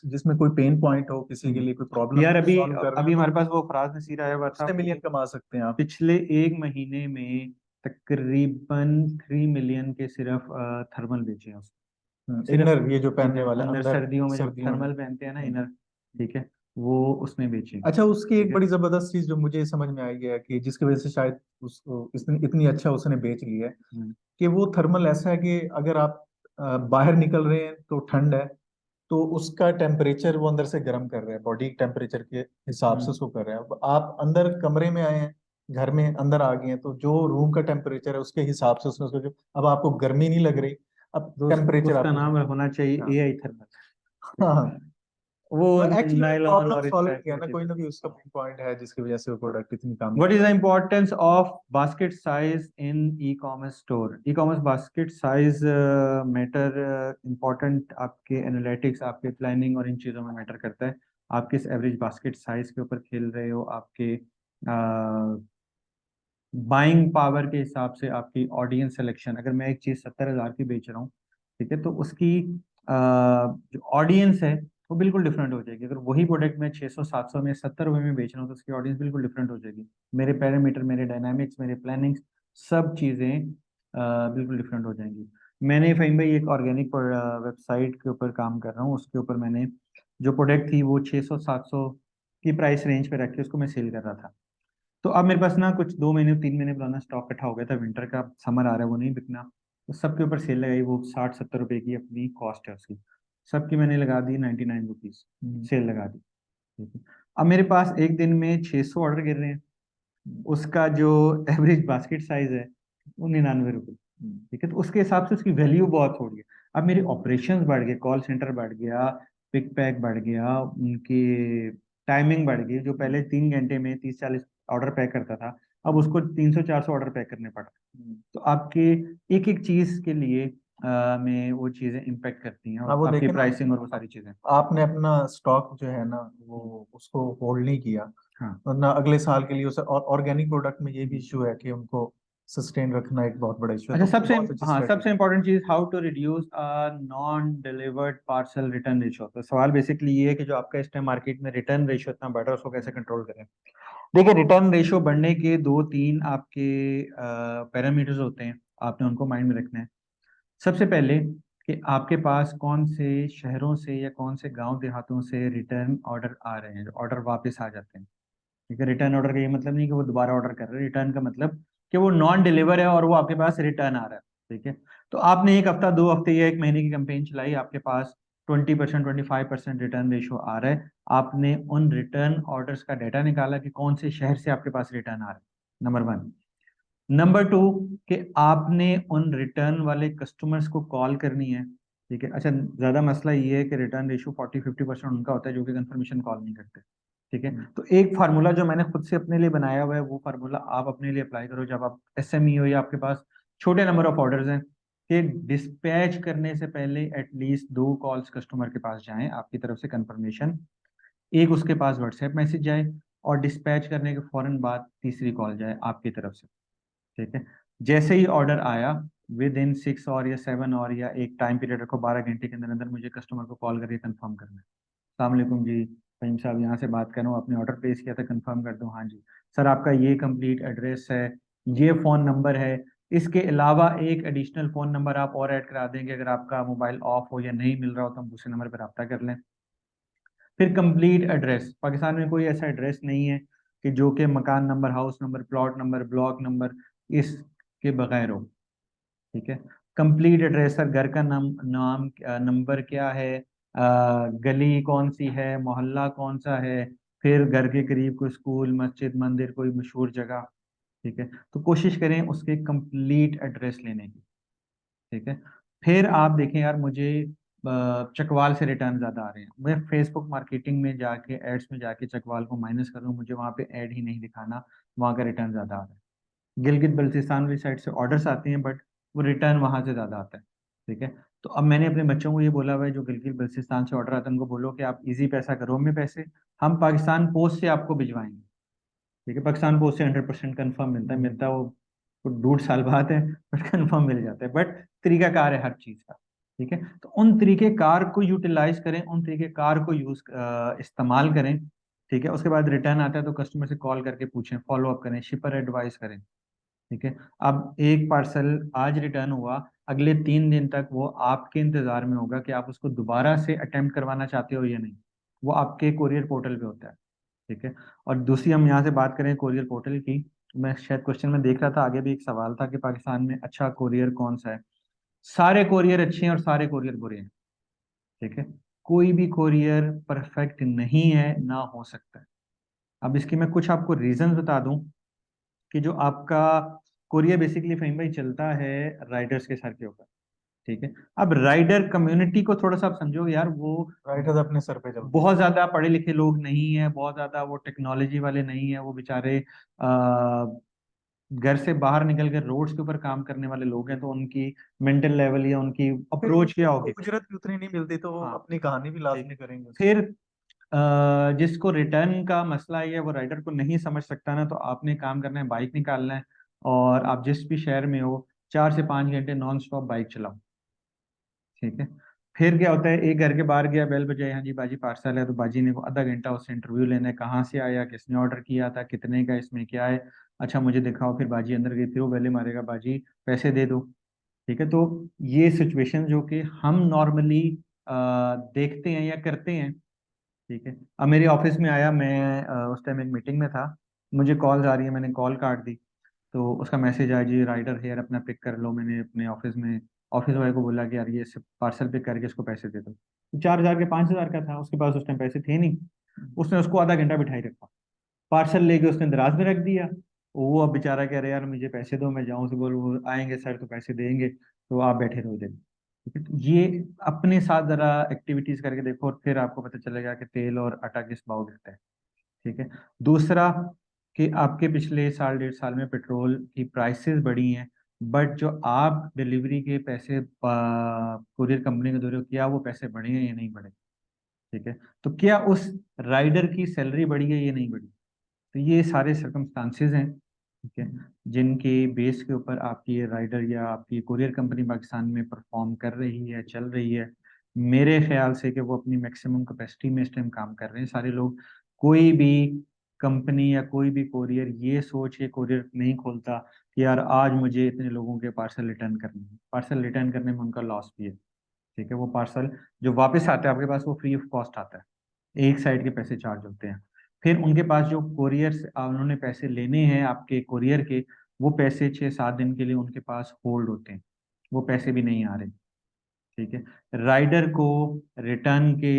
जिसमें कोई पेन पॉइंट हो, किसी के लिए कोई प्रॉब्लम यार, अभी सॉल्व कर रहे अभी हो, हमारे तो पास वो फराज नसीर आया हुआ था। उससे मिलियन कमा सकते हैं आप। पिछले 1 महीने में तकरीबन 3 मिलियन के सिर्फ थर्मल बेचे हैं उसने। सिर्फ इनर, ये जो पहनने इनर, वाला अंदर अंदर सर्दियों में जो सर्दियों में। थर्मल पहनते हैं ना, इनर, ठीक है, वो उसमें बेचे हैं। अच्छा, उसकी ठीक एक है। बड़ी जबरदस्त चीज जो मुझे समझ में आई है कि जिसकी वजह से शायद इसने इतनी अच्छा उसने बेच लिया है, हम्म, कि वो थर्मल ऐसा है कि अगर आप बाहर निकल रहे हैं तो ठंड है, तो उसका टेम्परेचर वो अंदर से गर्म कर रहा है, बॉडी टेम्परेचर के हिसाब से हम्म। उसको कर रहे हैं। अब आप अंदर कमरे में आए हैं, घर में अंदर आ गए हैं, तो जो रूम का टेम्परेचर है उसके हिसाब से उसने उसको जो अब आपको गर्मी नहीं लग रही, अब टेम्परेचर उसका आपको नाम जो होना चाहिए एआई थर्मल। हाँ, वो एक्चुअली नायलॉन प्रॉब्लम और इस सॉल्व टाइप किया की ना, कोई चीजें। ना कोई उसका पॉइंट है जिसकी वजह से वो प्रोडक्ट इतनी काम What कर is the रहा importance of basket size in e-commerce store? E-commerce basket size matter important आपके एनालिटिक्स, आपके प्लानिंग और इन चीज़ों में मैटर करता है। आप किस एवरेज बास्केट साइज के ऊपर खेल रहे हो, आपके बाइंग पावर के हिसाब से, आपकी ऑडियंस सिलेक्शन। अगर मैं एक चीज़ 70,000 की बेच रहा हूँ, ठीक है, तो उसकी जो ऑडियंस है वो बिल्कुल डिफरेंट हो जाएगी। अगर वही प्रोडक्ट मैं 600-700 में 70 रुपये में बेच रहा हूँ तो उसकी ऑडियंस बिल्कुल डिफरेंट हो जाएगी। मेरे पैरामीटर, मेरे डायनामिक्स, मेरे प्लानिंग्स, सब चीज़ें बिल्कुल डिफरेंट हो जाएंगी। मैंने फ़हीम भाई एक ऑर्गेनिक वेबसाइट के ऊपर काम कर रहा हूँ, उसके ऊपर मैंने जो प्रोडक्ट थी वो 600-700 की प्राइस रेंज पे रख के उसको मैं सेल कर रहा था। तो अब मेरे पास ना कुछ 2 महीने 3 महीने पुराना स्टॉक इकट्ठा हो गया था, विंटर का समर आ रहा है वो नहीं बिकना। तो सबके ऊपर सेल लगाई, वो 60-70 रुपए की अपनी कॉस्ट है उसकी, सबकी मैंने लगा दी 99 रुपीज, है। सेल लगा दी। ठीक है। अब मेरे पास एक दिन में 600 ऑर्डर गिर रहे हैं, उसका जो एवरेज बास्केट साइज है वो 99 रुपये। ठीक है। तो उसके हिसाब से उसकी वैल्यू बहुत हो रही है। अब मेरे ऑपरेशंस बढ़ गए, कॉल सेंटर बढ़ गया, पिक पैक बढ़ गया, उनकी टाइमिंग बढ़ गई। जो पहले 3 घंटे में 30-40 ऑर्डर पैक करता था, अब उसको 300-400 ऑर्डर पैक करने पड़ रहे हैं। तो आपके एक एक चीज के लिए में वो चीज़ें इम्पेक्ट करती हैं हाँ, और वो आपकी देखे ना, प्राइसिंग और वो सारी चीज़ें। आपने अपना स्टॉक जो है ना वो उसको होल्ड नहीं किया, हाँ। वरना अगले साल के लिए उसे, और ऑर्गेनिक प्रोडक्ट में ये भी हम्म। इशू है कि उनको सस्टेन रखना एक बहुत बड़ा इशू है, अच्छा, तो सबसे बहुत अच्छी हाँ, सबसे स्ट्रेटेजी। इम्पोर्टेंट चीज, how to reduce non delivered parcel return ratio. तो सवाल बेसिकली ये है कि जो आपका इस टाइम मार्केट में रिटर्न रेशियो इतना बढ़ रहा है उसको कैसे कंट्रोल करें। देखिए, रिटर्न रेशियो बढ़ने के दो तीन आपके पैरामीटर्स होते हैं, आपने उनको माइंड में रखना है। सबसे पहले कि आपके पास कौन से शहरों से या कौन से गांव देहातों से रिटर्न ऑर्डर आ रहे हैं, जो ऑर्डर वापस आ जाते हैं। ठीक है, रिटर्न ऑर्डर का ये मतलब नहीं कि वो दोबारा ऑर्डर कर रहे हैं, रिटर्न का मतलब कि वो नॉन डिलीवर है और वो आपके पास रिटर्न आ रहा है। ठीक है, तो आपने एक हफ्ता, 2 हफ्ते या एक महीने की कैंपेन चलाई, आपके पास 20%, 25% रिटर्न रेशियो आ रहा है। आपने उन रिटर्न ऑर्डर्स का डाटा निकाला कि कौन से शहर से आपके पास रिटर्न आ रहा है, नंबर वन। नंबर टू, कि आपने उन रिटर्न वाले कस्टमर्स को कॉल करनी है। ठीक है, अच्छा, ज्यादा मसला ये है कि रिटर्न रेशियो 40-50% उनका होता है जो कि कंफर्मेशन कॉल नहीं करते। ठीक है, तो एक फार्मूला जो मैंने खुद से अपने लिए बनाया हुआ है, वो फार्मूला आप अपने लिए अप्लाई करो जब आप एसएमई हो या आपके पास छोटे नंबर ऑफ ऑर्डर्स हैं, कि डिस्पैच करने से पहले एटलीस्ट 2 कॉल्स कस्टमर के पास जाएं आपकी तरफ से कंफर्मेशन, एक उसके पास व्हाट्सएप मैसेज जाए, और डिस्पैच करने के फौरन बाद तीसरी कॉल जाए आपकी तरफ से। ठीक है, जैसे ही ऑर्डर आया, विद इन 6 और या 7 और या एक टाइम पीरियड रखो, 12 घंटे के अंदर अंदर मुझे कस्टमर को कॉल करके कंफर्म करना है। सलामकुम जी, फहीम साहब यहाँ से बात कर रहा हूँ, आपने ऑर्डर प्लेस किया था, कंफर्म कर दूँ? हाँ जी सर, आपका ये कंप्लीट एड्रेस है, ये फ़ोन नंबर है, इसके अलावा एक एडिशनल फ़ोन नंबर आप और ऐड करा देंगे, अगर आपका मोबाइल ऑफ हो या नहीं मिल रहा हो तो हम दूसरे नंबर पर रब्ता कर लें। फिर कंप्लीट एड्रेस, पाकिस्तान में कोई ऐसा एड्रेस नहीं है कि जो कि मकान number, house number, plot number, block number इसके बगैर हो। ठीक है, कंप्लीट एड्रेस, सर घर का नाम नंबर क्या है, गली कौन सी है, मोहल्ला कौन सा है, फिर घर के करीब कोई स्कूल, मस्जिद, मंदिर, कोई मशहूर जगह। ठीक है, तो कोशिश करें उसके कंप्लीट एड्रेस लेने की। ठीक है, फिर आप देखें यार, मुझे चकवाल से रिटर्न ज़्यादा आ रहे हैं, मैं फेसबुक मार्केटिंग में जाके एड्स में जाके चकवाल को माइनस करूँ, मुझे वहाँ पे ऐड ही नहीं दिखाना, वहाँ का रिटर्न ज़्यादा आ रहा है। गिलगित बल्तिस्तान वाली साइड से ऑर्डर्स आते हैं, बट वो रिटर्न वहां से ज्यादा आता है। ठीक है, तो अब मैंने अपने बच्चों को ये बोला हुआ है, जो गिलगित बल्तिस्तान से ऑर्डर आता है उनको बोलो कि आप इजी पैसा करो में पैसे, हम पाकिस्तान पोस्ट से आपको भिजवाएंगे। ठीक है, पाकिस्तान पोस्ट से 100% कन्फर्म मिलता है, मिलता है वो 2.5 साल बाद है, बट कन्फर्म मिल जाता है। बट तरीकाकार है हर चीज का। ठीक है, तो उन तरीकेकार को यूटिलाइज करें, उन तरीकेकार को इस्तेमाल करें। ठीक है, उसके बाद रिटर्न आता है तो कस्टमर से कॉल करके पूछें, फॉलो अप करें, शिपर एडवाइस करें। ठीक है, अब एक पार्सल आज रिटर्न हुआ, अगले 3 दिन तक वो आपके इंतजार में होगा कि आप उसको दोबारा से अटेम्प्ट करवाना चाहते हो या नहीं, वो आपके कोरियर पोर्टल पे होता है। ठीक है, और दूसरी हम यहाँ से बात करें कोरियर पोर्टल की, मैं शायद क्वेश्चन में देख रहा था, आगे भी एक सवाल था कि पाकिस्तान में अच्छा कोरियर कौन सा है। सारे कोरियर अच्छे हैं और सारे कोरियर बुरे हैं। ठीक है, कोई भी कोरियर परफेक्ट नहीं है, ना हो सकता है। अब इसकी मैं कुछ आपको रीजंस बता दूं, कि जो आपका कोरियर बेसिकली फहीम भाई चलता है राइडर्स के सर के ऊपर। ठीक है, अब राइडर कम्युनिटी को थोड़ा सा आप समझो यार, वो राइटर अपने सर पे चलते हैं। बहुत ज्यादा पढ़े लिखे लोग नहीं है, बहुत ज्यादा वो टेक्नोलॉजी वाले नहीं है, वो बेचारे आ, घर से बाहर निकल कर रोड्स के ऊपर काम करने वाले लोग हैं, तो उनकी मेंटल लेवल या उनकी फिर अप्रोच क्या उनको होगी। उजरत भी उतनी नहीं मिलती, तो वो हाँ, अपनी कहानी भी ठीक लाजमी है, करेंगे उसमें। फिर जिसको रिटर्न का मसला है या वो राइडर को नहीं समझ सकता ना, तो आपने काम करना है, बाइक निकालना है, और आप जिस भी शहर में हो 4 से 5 घंटे नॉन स्टॉप बाइक चलाओ। ठीक है, फिर क्या होता है, एक घर के बाहर गया, बेल बजाई, हाँ जी बाजी पार्सल है, तो बाजी ने को आधा घंटा उससे इंटरव्यू लेना है, कहाँ से आया, किसने ऑर्डर किया था, कितने का, इसमें क्या है, अच्छा मुझे दिखाओ, फिर बाजी अंदर गई, फिर वो पहले मारेगा, बाजी पैसे दे दो। ठीक है, तो ये सिचुएशन जो कि हम नॉर्मली देखते हैं या करते हैं। ठीक है, अब मेरे ऑफिस में आया, मैं उस टाइम एक मीटिंग में था, मुझे कॉल आ रही है, मैंने कॉल काट दी, तो उसका मैसेज आया, जी राइडर हेयर अपना पिक कर लो। मैंने अपने ऑफिस में ऑफिस बॉय को बोला कि यार ये पार्सल पिक करके इसको पैसे दे दो। 4,000 के 5,000 का था, उसके पास उस टाइम पैसे थे नहीं, उसने उसको आधा घंटा बिठाई रखा, पार्सल लेके उसने दराज में रख दिया। वो अब बेचारा कह रहे यार मुझे पैसे दो, मैं जाऊं से बोल, वो आएंगे सर तो पैसे देंगे, तो आप बैठे रहो इधर। ठीक है, तो ये अपने साथ जरा एक्टिविटीज करके देखो, और फिर आपको पता चलेगा कि तेल और आटा किस भाव बिकता है। ठीक है, दूसरा, कि आपके पिछले साल 1.5 साल में पेट्रोल की प्राइसेस बढ़ी हैं, बट जो आप डिलीवरी के पैसे कुरियर कंपनी के द्वारा किया, वो पैसे बढ़े हैं या नहीं बढ़े? ठीक है, तो क्या उस राइडर की सैलरी बढ़ी है या नहीं बढ़ी? तो ये सारे सर्कमस्टांसेस हैं, ठीक है, जिनके बेस के ऊपर आपकी ये राइडर या आपकी कुरियर कंपनी पाकिस्तान में परफॉर्म कर रही है, चल रही है। मेरे ख्याल से कि वो अपनी मैक्सिमम कैपेसिटी में इस टाइम काम कर रहे हैं सारे लोग। कोई भी कंपनी या कोई भी कोरियर ये सोच के कोरियर नहीं खोलता कि यार आज मुझे इतने लोगों के पार्सल रिटर्न करने हैं। पार्सल रिटर्न करने में उनका लॉस भी है, ठीक है। वो पार्सल जो वापस आता है आपके पास, वो फ्री ऑफ कॉस्ट आता है, एक साइड के पैसे चार्ज होते हैं। फिर उनके पास जो कोरियर उन्होंने पैसे लेने हैं आपके कोरियर के, वो पैसे 6-7 दिन के लिए उनके पास होल्ड होते हैं, वो पैसे भी नहीं आ रहे, ठीक है। राइडर को रिटर्न के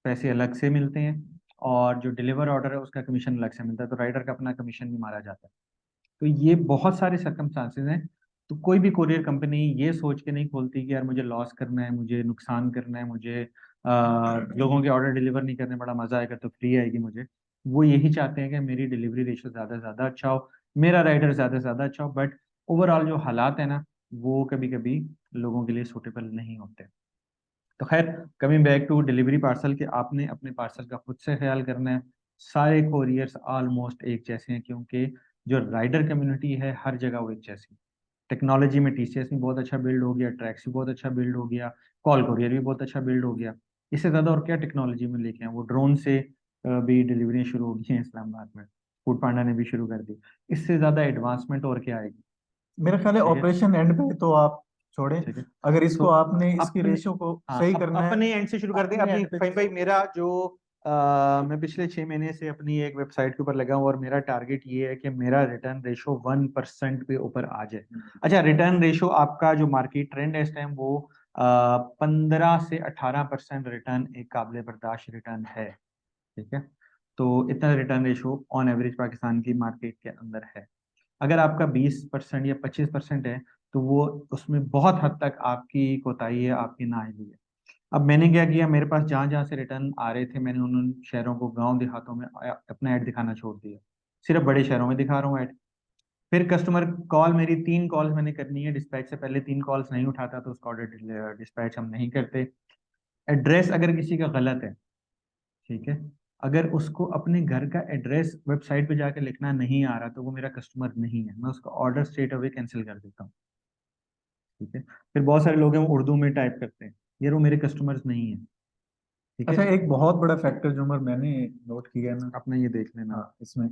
पैसे अलग से मिलते हैं, और जो डिलीवर ऑर्डर है उसका कमीशन अलग से मिलता है, तो राइडर का अपना कमीशन भी मारा जाता है। तो ये बहुत सारे सर्कमस्टांसेस हैं। तो कोई भी कोरियर कंपनी ये सोच के नहीं खोलती कि यार मुझे लॉस करना है, मुझे नुकसान करना है, मुझे लोगों के ऑर्डर डिलीवर नहीं करने बड़ा मजा आएगा तो फ्री आएगी मुझे। वो यही चाहते हैं कि मेरी डिलीवरी रेशो ज़्यादा से ज़्यादा अच्छा हो, मेरा राइडर ज़्यादा से ज़्यादा अच्छा हो, बट ओवरऑल जो हालात है ना, वो कभी कभी लोगों के लिए सूटेबल नहीं होते। तो खैर, coming back to delivery parcel, के आपने अपने पार्सल का खुद से ख्याल करना है। सारे कोरियर्स ऑलमोस्ट एक जैसे हैं, क्योंकि जो राइडर कम्युनिटी है हर जगह वो एक जैसी है। टेक्नोलॉजी में टीसीएस भी बहुत अच्छा बिल्ड हो गया, ट्रैक्स भी बहुत अच्छा बिल्ड हो गया, कॉल कोरियर भी बहुत अच्छा बिल्ड हो गया। इससे ज़्यादा और क्या टेक्नोलॉजी में लेके आए? वो ड्रोन से भी डिलीवरी शुरू हो गई हैं इस्लामाबाद में, फूड पांडा ने भी शुरू कर दी। इससे ज़्यादा एडवांसमेंट और क्या आएगी? मेरा ख्याल है ठीक है, ऑपरेशन एंड पे तो आप छोड़ें, ठीक है। अगर तो इसको आपने इसकी अपने, रेशियो को हाँ, सही करना है अपने एंड से शुरू करते हैं। अपने अभी एंड पे फहीम भाई, मेरा जो मैं पिछले 6 महीने से अपनी एक वेबसाइट के ऊपर लगा हूँ, और मेरा टारगेट ये है कि मेरा रिटर्न रेशो 1% पे ऊपर आ जाए। अच्छा, रिटर्न रेशो आपका जो मार्केट ट्रेंड है इस टाइम, वो 15 से 18% रिटर्न एक काबिल बर्दाश्त रिटर्न है, ठीक है। तो इतना return ratio on average Pakistan की मार्केट के अंदर है। अगर आपका 20% या 25% है, तो वो उसमें बहुत हद तक आपकी कोताही है, आपकी नाअहली है। अब मैंने क्या किया, मेरे पास जहाँ जहाँ से रिटर्न आ रहे थे, मैंने उन शहरों को, गांव देहातों में अपना ऐड दिखाना छोड़ दिया। सिर्फ बड़े शहरों में दिखा रहा हूँ ऐड। फिर कस्टमर कॉल, मेरी 3 कॉल्स मैंने करनी है, डिस्पैच से पहले 3 कॉल्स नहीं उठाता तो उसका ऑर्डर डिस्पैच हम नहीं करते। एड्रेस अगर किसी का गलत है, ठीक है, अगर उसको अपने घर का एड्रेस वेबसाइट पे जाके लिखना नहीं आ रहा, तो वो मेरा कस्टमर नहीं है, मैं उसका ऑर्डर स्ट्रेट अवे कैंसिल कर देता हूँ, ठीक है। फिर बहुत सारे लोग हैं वो उर्दू में टाइप करते हैं, यार वो मेरे कस्टमर्स नहीं है, ठीक है। अच्छा, एक बहुत बड़ा फैक्टर जो मैंने नोट किया है ना, अपना ये देख लेना। हाँ इसमें,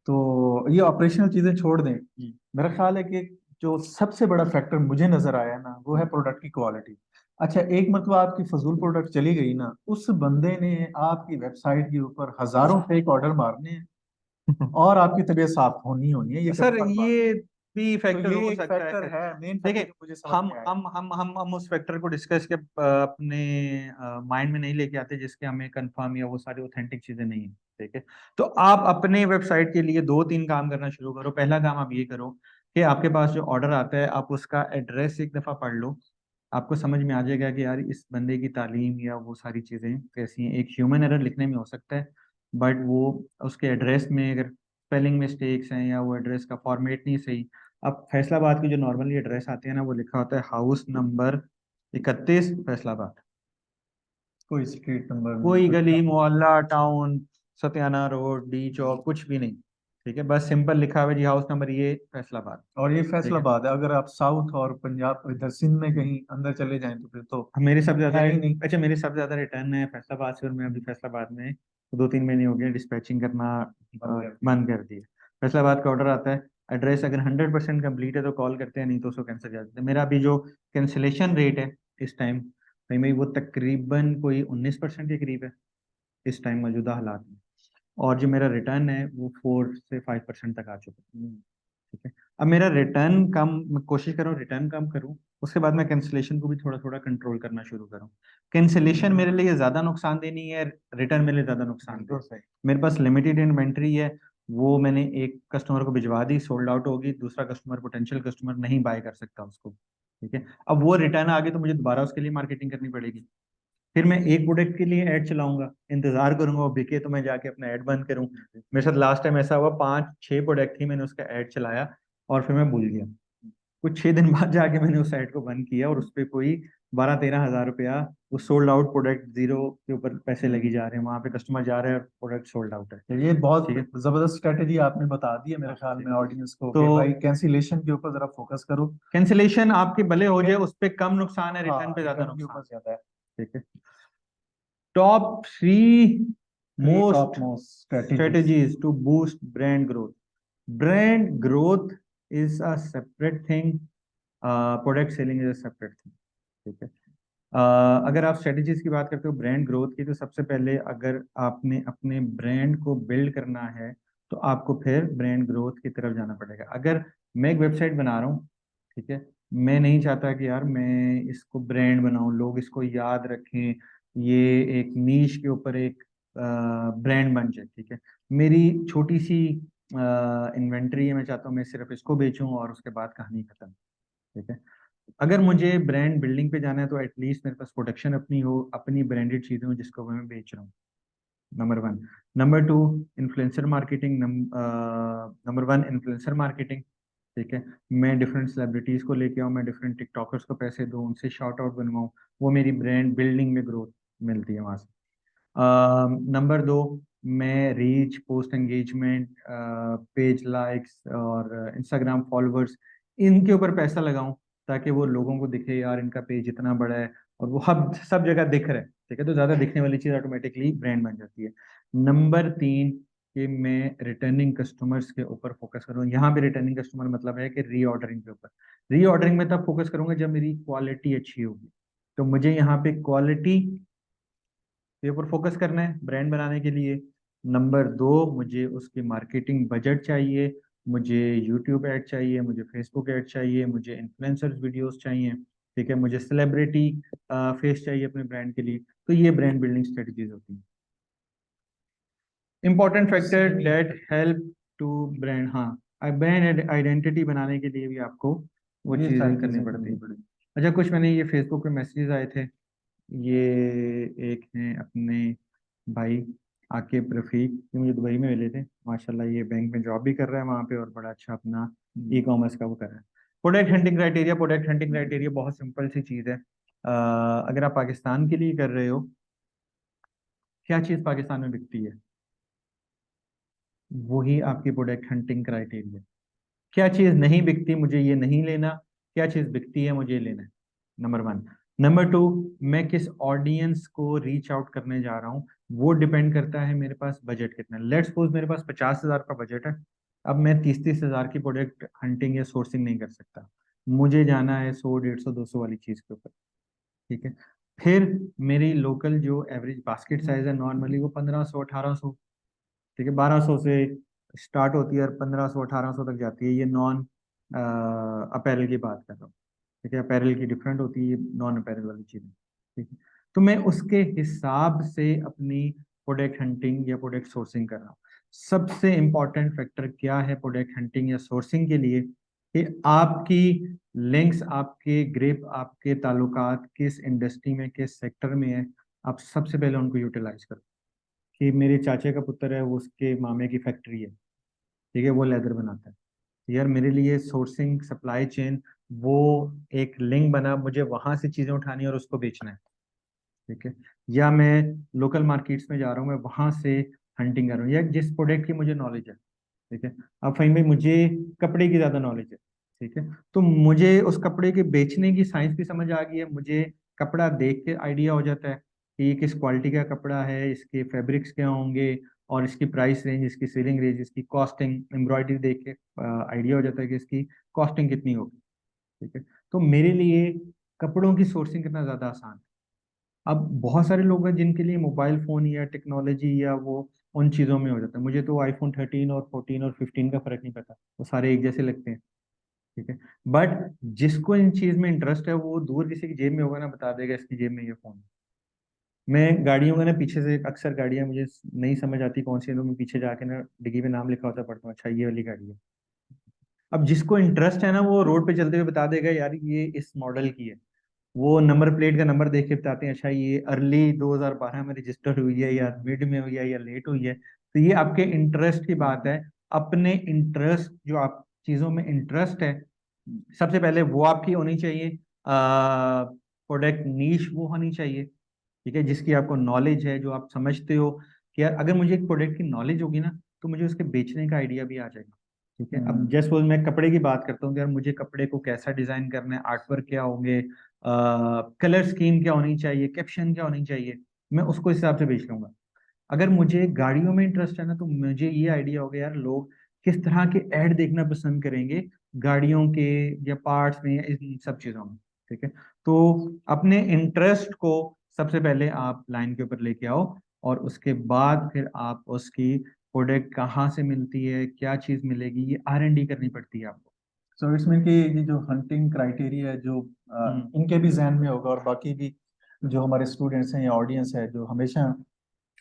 तो ये ऑपरेशनल चीजें छोड़ दें, हम्म। मेरा ख्याल है कि जो सबसे बड़ा फैक्टर मुझे नजर आया ना, वो है प्रोडक्ट की क्वालिटी। अच्छा, एक मतलब आपकी फजूल प्रोडक्ट चली गई ना, उस बंदे ने आपकी वेबसाइट के ऊपर हजारों फेक ऑर्डर मारने हैं, और आपकी तबीयत साफ होनी होनी है, ये सर, कंफर्म बात। ये भी तो फैक्टर ये हो एक सकता फैक्टर है। है, मेन फैक्टर देखिए, जो मुझे समझ हम में आया। हम उस फैक्टर को डिस्कस के अपने माइंड में नहीं लेके आते जिसके हमें कंफर्म या वो सारी ऑथेंटिक चीजें नहीं है, ठीक है। तो आप अपने वेबसाइट के लिए 2-3 काम करना शुरू करो। पहला काम आप ये करो कि आपके पास जो ऑर्डर आता है, आप उसका एड्रेस एक दफा पढ़ लो। आपको समझ में आ जाएगा कि यार इस बंदे की तालीम या वो सारी चीजें कैसी हैं। एक ह्यूमन एरर लिखने में हो सकता है, बट वो उसके एड्रेस में अगर स्पेलिंग मिस्टेक्स हैं या वो एड्रेस का फॉर्मेट नहीं सही। अब फैसलाबाद की जो नॉर्मली एड्रेस आते हैं ना, वो लिखा होता है हाउस नंबर 31 फैसलाबाद। कोई स्ट्रीट नंबर नहीं, कोई कोई गली टाउन नहीं। मोहल्ला टाउन, सत्याना रोड डी चौक कुछ भी नहीं, ठीक है। बस सिंपल लिखा हुआ है जी हाउस नंबर ये फैसलाबाद, और ये ठीक है। फैसलाबाद है, अगर आप साउथ और पंजाब इधर सिंध में कहीं अंदर चले जाएं तो फिर तो मेरे सबसे ज्यादा है ही नहीं। अच्छा, मेरे सबसे ज्यादा रिटर्न है फैसलाबाद से, और मैं अभी फैसलाबाद में 2-3 महीने हो गए डिस्पैचिंग करना बंद कर दिया। बंद कर दिया। फैसलाबाद का ऑर्डर आता है, एड्रेस अगर 100% कंप्लीट है तो कॉल करते हैं, नहीं तो उसको कैंसिल कर देते हैं। मेरा अभी जो कैंसिलेशन रेट है इस टाइम, भाई मैं वो तकरीबन कोई 19% के करीब है इस टाइम मौजूदा हालात में। और जो मेरा रिटर्न है वो 4 से 5% तक आ चुका है, ठीक है। अब मेरा रिटर्न कम, मैं कोशिश करूँ रिटर्न कम करूँ, उसके बाद मैं कैंसिलेशन को भी थोड़ा थोड़ा कंट्रोल करना शुरू करूँ। कैंसिलेशन मेरे लिए ज़्यादा नुकसानदेह नहीं है, रिटर्न मेरे लिए ज़्यादा नुकसानदेह बिल्कुल है। सही। मेरे पास लिमिटेड इन्वेंट्री है, वो मैंने एक कस्टमर को भिजवा दी, सोल्ड आउट होगी, दूसरा कस्टमर, पोटेंशियल कस्टमर नहीं बाय कर सकता उसको, ठीक है। अब वो रिटर्न आ गई तो मुझे दोबारा उसके लिए मार्केटिंग करनी पड़ेगी। फिर मैं एक प्रोडक्ट के लिए ऐड चलाऊंगा, इंतजार करूंगा वो बिके तो मैं जाके अपना ऐड बंद करूं। मेरे साथ लास्ट टाइम ऐसा हुआ, 5-6 प्रोडक्ट थी, मैंने उसका ऐड चलाया और फिर मैं भूल गया, कुछ 6 दिन बाद जाके मैंने उस साइट को बंद किया, और उस पे कोई 12-13 हज़ार रुपया वो सोल्ड आउट प्रोडक्ट जीरो के ऊपर पैसे लगी जा रहे हैं, वहां पे कस्टमर जा रहे हैं, प्रोडक्ट सोल्ड आउट है। तो ये बहुत ठीक है। जबरदस्त स्ट्रेटेजी आपने बता दी है मेरे ख्याल ठीक में है। ऑडियंस को, तो कि भाई कैंसिलेशन के ऊपर जरा फोकस करो। कैंसिलेशन आपके भले हो जाए, उस पे कम नुकसान है, हाँ, रिटर्न पे ज्यादा रिटर्न के नुकसान ऊपर है। ज्यादा है। ठीक है। Top three three top most most strategies. strategies to boost brand growth. Brand growth is a separate thing. Product selling is a separate thing. ठीक है। अगर आप स्ट्रेटजीज की बात करते हो ब्रांड ग्रोथ की, तो सबसे पहले अगर आपने अपने ब्रांड को बिल्ड करना है तो आपको फिर ब्रांड ग्रोथ की तरफ जाना पड़ेगा। अगर मैं एक वेबसाइट बना रहा हूँ, ठीक है, मैं नहीं चाहता कि यार मैं इसको ब्रांड बनाऊं, लोग इसको याद रखें, ये एक नीश के ऊपर एक ब्रांड बन जाए। ठीक है। मेरी छोटी सी इन्वेंट्री है, मैं चाहता हूँ मैं सिर्फ इसको बेचूं और उसके बाद कहानी खत्म। ठीक है। अगर मुझे ब्रांड बिल्डिंग पे जाना है तो एटलीस्ट मेरे पास प्रोडक्शन अपनी हो, अपनी ब्रांडेड चीजें हो जिसको मैं बेच रहा हूँ। Number one. Number two, influencer marketing. Number one, influencer marketing. ठीक है। मैं डिफरेंट सेलिब्रिटीज को लेके आऊँ, मैं डिफरेंट टिकटॉकर्स को पैसे दूँ, उनसे शॉर्ट आउट बनवाऊँ, वो मेरी ब्रांड बिल्डिंग में ग्रोथ मिलती है वहां से। नंबर दो, मैं reach, post engagement, page likes और इंस्टाग्राम फॉलोअर्स, इनके ऊपर पैसा लगाऊं, ताकि वो लोगों को दिखे यार इनका पेज इतना बड़ा है और वो हब सब जगह दिख रहा है। ठीक है। तो ज्यादा दिखने वाली चीज ऑटोमेटिकली ब्रांड बन जाती है। नंबर तीन, कि मैं रिटर्निंग कस्टमर्स के ऊपर फोकस करूँ। यहाँ पे रिटर्निंग कस्टमर मतलब है कि रीऑर्डरिंग के ऊपर। रीऑर्डरिंग में तब फोकस करूंगा जब मेरी क्वालिटी अच्छी होगी। तो मुझे यहाँ पे क्वालिटी के ऊपर फोकस करना है ब्रांड बनाने के लिए। नंबर दो, मुझे उसकी मार्केटिंग बजट चाहिए, मुझे यूट्यूब ऐड चाहिए, मुझे फेसबुक ऐड चाहिए, मुझे इन्फ्लुएंसर्स वीडियोस चाहिए। ठीक है। मुझे सेलिब्रिटी फेस चाहिए अपने ब्रांड के लिए। तो ये ब्रांड बिल्डिंग स्ट्रेटजीज होती हैं। इंपॉर्टेंट फैक्टर सही। दैट हेल्प टू ब्रांड, हाँ, ब्रांड आइडेंटिटी बनाने के लिए भी आपको वो ये चीजें सारी करनी चीजें पड़ती करनी हैं। पड़ेगी। अच्छा, कुछ मैंने ये फेसबुक पे मैसेजेस आए थे। ये एक हैं अपने भाई आकिब रफीक, ये मुझे दुबई में मिले थे। माशाल्लाह ये बैंक में जॉब भी कर रहा है वहाँ पे, और बड़ा अच्छा अपना ई कॉमर्स का वो कर रहा है। Product hunting criteria. Product hunting criteria बहुत सिंपल सी चीज़ है। अगर आप पाकिस्तान के लिए कर रहे हो, क्या चीज़ पाकिस्तान में बिकती है, वही आपकी प्रोडक्ट हंटिंग क्राइटेरिया। क्या चीज़ नहीं बिकती, मुझे ये नहीं लेना, क्या चीज़ बिकती है, मुझे ये लेना है। Number one. नंबर टू, मैं किस ऑडियंस को रीच आउट करने जा रहा हूँ, वो डिपेंड करता है मेरे पास बजट कितना है। लेट्स सपोज मेरे पास 50,000 का बजट है। अब मैं 30-30 हज़ार की प्रोडक्ट हंटिंग या सोर्सिंग नहीं कर सकता, मुझे जाना है 100, 150, 200 वाली चीज़ के ऊपर। ठीक है। फिर मेरी लोकल जो एवरेज बास्केट साइज है नॉर्मली वो 1500, 1800। ठीक है। 1200 से स्टार्ट होती है और 1500, 1800 तक जाती है। ये नॉन अपैरल की बात कर रहा हूँ। ठीक है। अपैरल की डिफरेंट होती है, नॉन अपैरल वाली चीज़ें। ठीक है। तो मैं उसके हिसाब से अपनी प्रोडक्ट हंटिंग या प्रोडक्ट सोर्सिंग कर रहा हूँ। सबसे इंपॉर्टेंट फैक्टर क्या है प्रोडक्ट हंटिंग या सोर्सिंग के लिए, कि आपकी लिंक्स, आपके ग्रिप, आपके ताल्लुकात किस इंडस्ट्री में, किस सेक्टर में है, आप सबसे पहले उनको यूटिलाइज करो। कि मेरे चाचे का पुत्र है, वो उसके मामे की फैक्ट्री है, ठीक है, वो लेदर बनाता है। तो यार मेरे लिए सोर्सिंग, सप्लाई चेन, वो एक लिंक बना, मुझे वहां से चीजें उठानी है और उसको बेचना है। ठीक है। या मैं लोकल मार्केट्स में जा रहा हूँ, मैं वहां से हंटिंग कर रहा हूँ, या जिस प्रोडक्ट की मुझे नॉलेज है। ठीक है। अब फाइन भाई मुझे कपड़े की ज्यादा नॉलेज है। ठीक है। तो मुझे उस कपड़े के बेचने की साइंस भी समझ आ गई है, मुझे कपड़ा देख के आइडिया हो जाता है कि ये किस क्वालिटी का कपड़ा है, इसके फैब्रिक्स क्या होंगे, और इसकी प्राइस रेंज, इसकी सेलिंग रेंज, इसकी कॉस्टिंग, एम्ब्रॉयडरी देख के आइडिया हो जाता है कि इसकी कॉस्टिंग कितनी होगी। ठीक है। तो मेरे लिए कपड़ों की सोर्सिंग करना ज्यादा आसान है। अब बहुत सारे लोग हैं जिनके लिए मोबाइल फोन या टेक्नोलॉजी या वो उन चीज़ों में हो जाता है। मुझे तो आईफोन 13 और 14 और 15 का फर्क नहीं पता, वो सारे एक जैसे लगते हैं। ठीक है। बट जिसको इन चीज में इंटरेस्ट है, वो दूर किसी की जेब में होगा ना, बता देगा इसकी जेब में ये फोन है। मैं गाड़ियों का ना पीछे से, अक्सर गाड़ियां मुझे नहीं समझ आती कौन सी है, तो मैं पीछे जाके ना डिग्गी में नाम लिखा होता पढ़ता हूँ, अच्छा ये वाली गाड़ी है। अब जिसको इंटरेस्ट है ना, वो रोड पे चलते हुए बता देगा यार ये इस मॉडल की है। वो नंबर प्लेट का नंबर देख के बताते हैं, अच्छा ये अर्ली 2012 में रजिस्टर्ड हुई है, या मिड में हुई है, या लेट हुई है। तो ये आपके इंटरेस्ट की बात है। अपने इंटरेस्ट, जो आप चीजों में इंटरेस्ट है, सबसे पहले वो आपकी होनी चाहिए, प्रोडक्ट नीश वो होनी चाहिए, ठीक है, जिसकी आपको नॉलेज है, जो आप समझते हो कि यार अगर मुझे एक प्रोडक्ट की नॉलेज होगी ना तो मुझे उसके बेचने का आइडिया भी आ जाएगा। ठीक है, अब जैसे मैं कपड़े की बात करता हूँ कि यार मुझे कपड़े को कैसा डिजाइन करना है, आर्ट वर्क क्या होंगे, कलर स्कीम क्या होनी चाहिए, कैप्शन क्या होनी चाहिए, मैं उसको इस हिसाब से बेच लूंगा। अगर मुझे गाड़ियों में इंटरेस्ट है ना तो मुझे ये आइडिया होगा यार लोग किस तरह के ऐड देखना पसंद करेंगे गाड़ियों के या पार्ट्स में या इन सब चीजों में। ठीक है, तो अपने इंटरेस्ट को सबसे पहले आप लाइन के ऊपर लेके आओ, और उसके बाद फिर आप उसकी प्रोडक्ट कहाँ से मिलती है, क्या चीज मिलेगी, ये R&D करनी पड़ती है आपको। सो इट्स मीन कि ये जो हंटिंग क्राइटेरिया है जो हम्म। इनके भी जहन में होगा, और बाकी भी जो हमारे स्टूडेंट्स हैं या ऑडियंस है जो हमेशा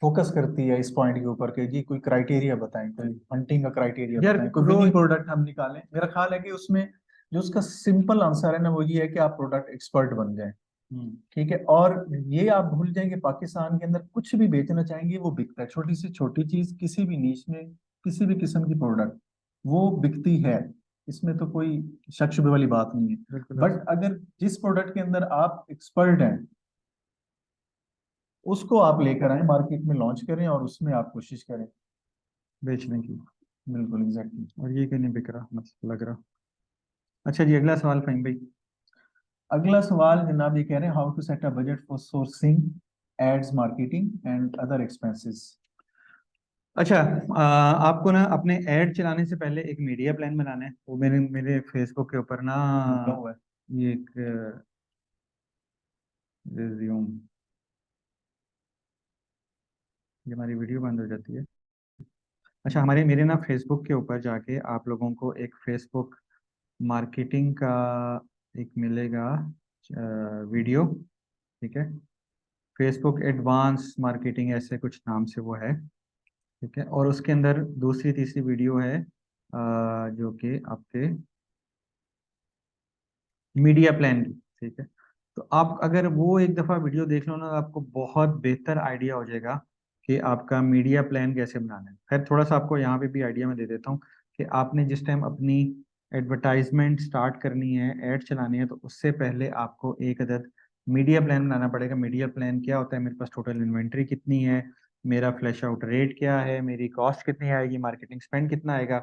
फोकस करती है इस पॉइंट के ऊपर कि जी कोई क्राइटेरिया बताएं, कोई हंटिंग का क्राइटेरिया यार बताएं, कोई प्रो विनिंग प्रोडक्ट हम निकालें। मेरा ख्याल है कि उसमें जो उसका सिंपल आंसर है ना वो ये है कि आप प्रोडक्ट एक्सपर्ट बन जाएं। हम्म, ठीक है, और ये आप भूल जाएं कि पाकिस्तान के अंदर कुछ भी बेचना चाहेंगे वो बिकता है, छोटी से छोटी चीज किसी भी नीच में, किसी भी किस्म की प्रोडक्ट वो बिकती है। इसमें तो कोई शक शुबे वाली बात नहीं है। बिल्कुल बट अगर जिस प्रोडक्ट के अंदर आप एक्सपर्ट हैं उसको आप लेकर आए, मार्केट में लॉन्च करें और उसमें आप कोशिश करें। बेचने की। बिल्कुल एग्जैक्टली। और ये क्यों नहीं बिक रहा मतलब लग रहा। अच्छा जी, अगला सवाल फहीम भाई। अगला सवाल जनाब ये कह रहे हैं, how to set a budget for sourcing ads, marketing and other expenses. अच्छा, आपको ना अपने ऐड चलाने से पहले एक मीडिया प्लान बनाना है। वो मेरे मेरे फेसबुक के ऊपर ना लिखा हुआ है। ये एक रिज्यूम, ये हमारी वीडियो बंद हो जाती है। अच्छा, हमारे मेरे ना फेसबुक के ऊपर जाके आप लोगों को एक फेसबुक मार्केटिंग का एक मिलेगा वीडियो। ठीक है, फेसबुक एडवांस मार्केटिंग ऐसे कुछ नाम से वो है। ठीक है, और उसके अंदर दूसरी तीसरी वीडियो है जो कि आपके मीडिया प्लान की। ठीक है, तो आप अगर वो एक दफ़ा वीडियो देख लो ना तो आपको बहुत बेहतर आइडिया हो जाएगा कि आपका मीडिया प्लान कैसे बनाना है। खैर थोड़ा सा आपको यहाँ पे भी आइडिया मैं दे देता हूँ कि आपने जिस टाइम अपनी एडवर्टाइजमेंट स्टार्ट करनी है, ऐड चलानी है, तो उससे पहले आपको एक अदद मीडिया प्लान बनाना पड़ेगा। मीडिया प्लान क्या होता है, मेरे पास टोटल इन्वेंट्री कितनी है, मेरा फ्लैश आउट रेट क्या है, मेरी कॉस्ट कितनी आएगी, मार्केटिंग स्पेंड कितना आएगा।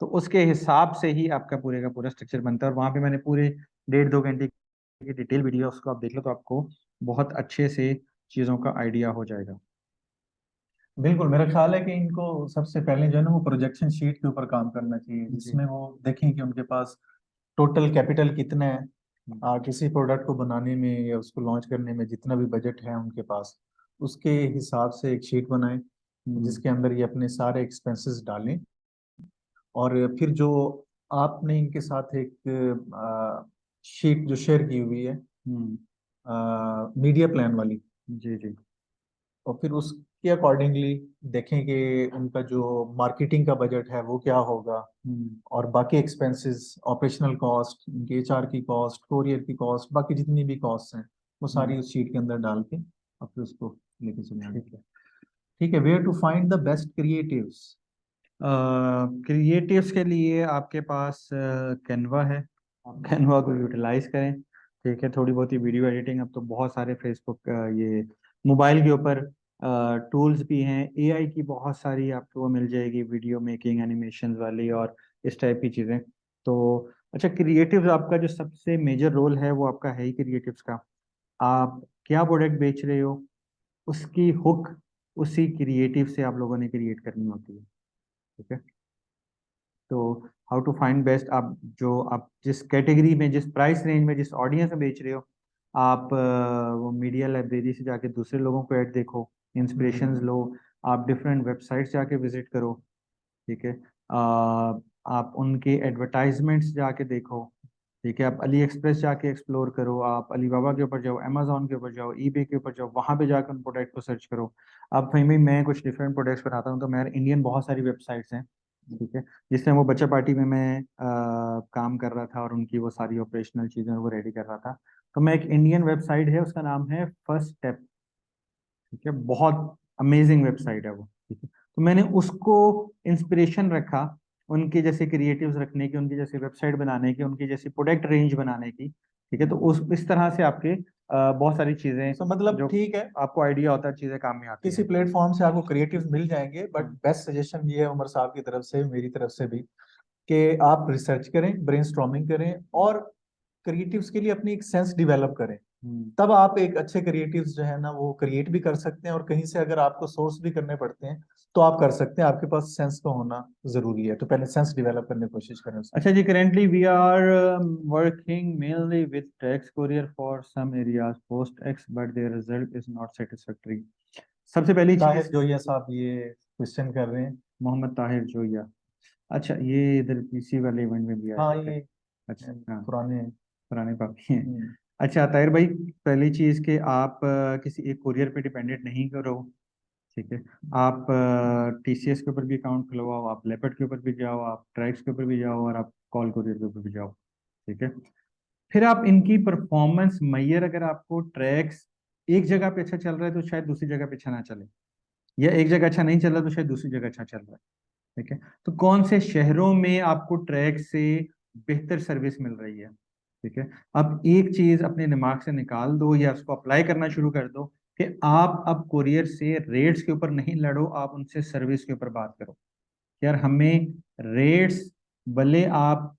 तो उसके हिसाब से ही आपका पूरे का पूरा स्ट्रक्चर बनता है। और वहाँ पे मैंने पूरे 1.5-2 घंटे की डिटेल वीडियो, उसको आप देख लो तो आपको बहुत अच्छे से चीज़ों का आइडिया हो जाएगा। बिल्कुल, मेरा ख्याल है कि इनको सबसे पहले जो है ना वो प्रोजेक्शन शीट के ऊपर काम करना चाहिए, जी। जिसमें वो देखें कि उनके पास टोटल कैपिटल कितना है। हम्म। किसी प्रोडक्ट को बनाने में या उसको लॉन्च करने में जितना भी बजट है उनके पास, उसके हिसाब से एक शीट बनाएं हम्म। जिसके अंदर ये अपने सारे एक्सपेंसेस डालें। और फिर जो आपने इनके साथ एक शीट जो शेयर की हुई है हम्म, मीडिया प्लान वाली, जी जी। और फिर उसके अकॉर्डिंगली देखें कि उनका जो मार्केटिंग का बजट है वो क्या होगा, हम्म। और बाकी एक्सपेंसेस, ऑपरेशनल कॉस्ट, इनके HR की कॉस्ट, कोरियर की कॉस्ट, बाकी जितनी भी कॉस्ट हैं वो हम्म, सारी उस शीट के अंदर डाल के और फिर उसको लेके चले आएंगे। ठीक है। ठीक है, where to find the best creatives. Creatives के लिए आपके पास कैनवा है, आप कैनवा को यूटिलाइज करें। ठीक है, थोड़ी बहुत ही वीडियो एडिटिंग, अब तो बहुत सारे फेसबुक ये मोबाइल के ऊपर टूल्स भी हैं। AI की बहुत सारी आपको वो मिल जाएगी, वीडियो मेकिंग एनिमेशन वाली और इस टाइप की चीज़ें। तो अच्छा, क्रिएटिव्स आपका जो सबसे मेजर रोल है वो आपका है ही क्रिएटिव्स का। आप क्या प्रोडक्ट बेच रहे हो, उसकी हुक उसी क्रिएटिव से आप लोगों ने क्रिएट करनी होती है। ठीक है, तो हाउ टू फाइंड बेस्ट, आप जो आप जिस कैटेगरी में, जिस प्राइस रेंज में, जिस ऑडियंस में बेच रहे हो, आप वो मीडिया लाइब्रेरी से जाके दूसरे लोगों को ऐड देखो, इंस्पिरेशंस लो, आप डिफरेंट वेबसाइट्स जाके विजिट करो। ठीक है, आप उनके एडवर्टाइजमेंट्स जाके देखो। ठीक है, आप अली एक्सप्रेस जाके एक्सप्लोर करो, आप अलीबाबा के ऊपर जाओ, अमेजोन के ऊपर जाओ, ईबे के ऊपर जाओ, वहाँ पे जाकर उन प्रोडक्ट को सर्च करो। अब भाई मैं कुछ डिफरेंट प्रोडक्ट्स बनाता हूँ तो मेरे इंडियन बहुत सारी वेबसाइट्स हैं। ठीक है, जिस टाइम वो बच्चा पार्टी में मैं काम कर रहा था और उनकी वो सारी ऑपरेशनल चीज़ें वो रेडी कर रहा था, तो मैं एक इंडियन वेबसाइट है, उसका नाम है फर्स्ट स्टेप। ठीक है, बहुत अमेजिंग वेबसाइट है वो। ठीक है, तो मैंने उसको इंस्पिरेशन रखा उनके जैसे क्रिएटिव्स रखने की, उनकी जैसी वेबसाइट बनाने की, उनकी जैसी प्रोडक्ट रेंज बनाने की। ठीक है, तो उस इस तरह से आपके बहुत सारी चीजें तो मतलब जो ठीक है, आपको आइडिया होता है, चीजें काम में आती किसी हैं। प्लेटफॉर्म से आपको क्रिएटिव मिल जाएंगे, बट हम्म। बेस्ट सजेशन ये है उमर साहब की तरफ से, मेरी तरफ से भी, कि आप रिसर्च करें, ब्रेनस्टॉर्मिंग करें और क्रिएटिव्स के लिए अपनी एक सेंस डेवलप करें। हम्म। तब आप एक अच्छे क्रिएटिव्स जो है ना वो क्रिएट भी कर सकते हैं, और कहीं से अगर आपको सोर्स भी करने पड़ते हैं तो आप कर सकते हैं। आपके पास सेंस का होना जरूरी है, तो पहले सेंस डेवलप करने की कोशिश करें उसमें। अच्छा जी, currently we are working mainly with tax courier for some areas PostEx but their result is not satisfactory. सबसे पहली ताहिर चीज, जोया साहब ये क्वेश्चन कर रहे हैं। मोहम्मद ताहिर जोया। अच्छा, ये इधर पीसी वाले इवेंट में भी आए हाँ हुए थे। ये अच्छा हाँ, पुराने। पुराने पापी हैं। हम्म, अच्छा ताहिर भाई, पहली चीज कि आप किसी एक कुरियर पे डिपेंडेंट नहीं करो। ठीक है, आप टीसीएस के ऊपर भी अकाउंट खुलवाओ, आप लेपर्ड के ऊपर भी जाओ, आप ट्रैक्स के ऊपर भी जाओ, और आप कॉल कुरियर के ऊपर भी जाओ। ठीक है, फिर आप इनकी परफॉर्मेंस मैयर, अगर आपको ट्रैक्स एक जगह पे अच्छा चल रहा है तो शायद दूसरी जगह पे अच्छा ना चले, या एक जगह अच्छा नहीं चल रहा तो शायद दूसरी जगह अच्छा चल रहा है। ठीक है, तो कौन से शहरों में आपको ट्रैक से बेहतर सर्विस मिल रही है। ठीक है, अब एक चीज अपने दिमाग से निकाल दो या उसको अप्लाई करना शुरू कर दो कि आप अब कुरियर से रेट्स के ऊपर नहीं लड़ो, आप उनसे सर्विस के ऊपर बात करो। यार हमें रेट्स भले आप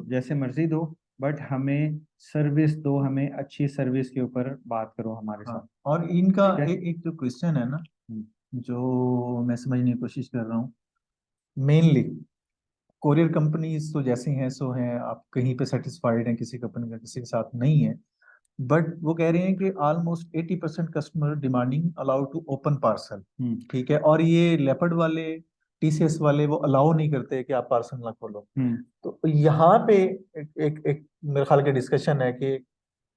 जैसे मर्जी दो, बट हमें सर्विस दो, हमें अच्छी सर्विस के ऊपर बात करो हमारे साथ। हाँ। और इनका ठीक है। एक जो क्वेश्चन है ना, हम्म। जो मैं समझने की कोशिश कर रहा हूँ, मेनली कोरियर कंपनीज तो जैसी हैं सो हैं, आप कहीं पे सेटिस्फाइड हैं किसी कंपनी का, किसी के साथ नहीं है। बट वो कह रहे हैं कि almost 80% customer demanding allow to open parcel. Hmm. ठीक है, और ये लेपर्ड वाले, टीसीएस वाले वो अलाउ नहीं करते कि आप पार्सल ना खोलो। हम्म। तो यहाँ पे एक मेरे ख्याल का डिस्कशन है कि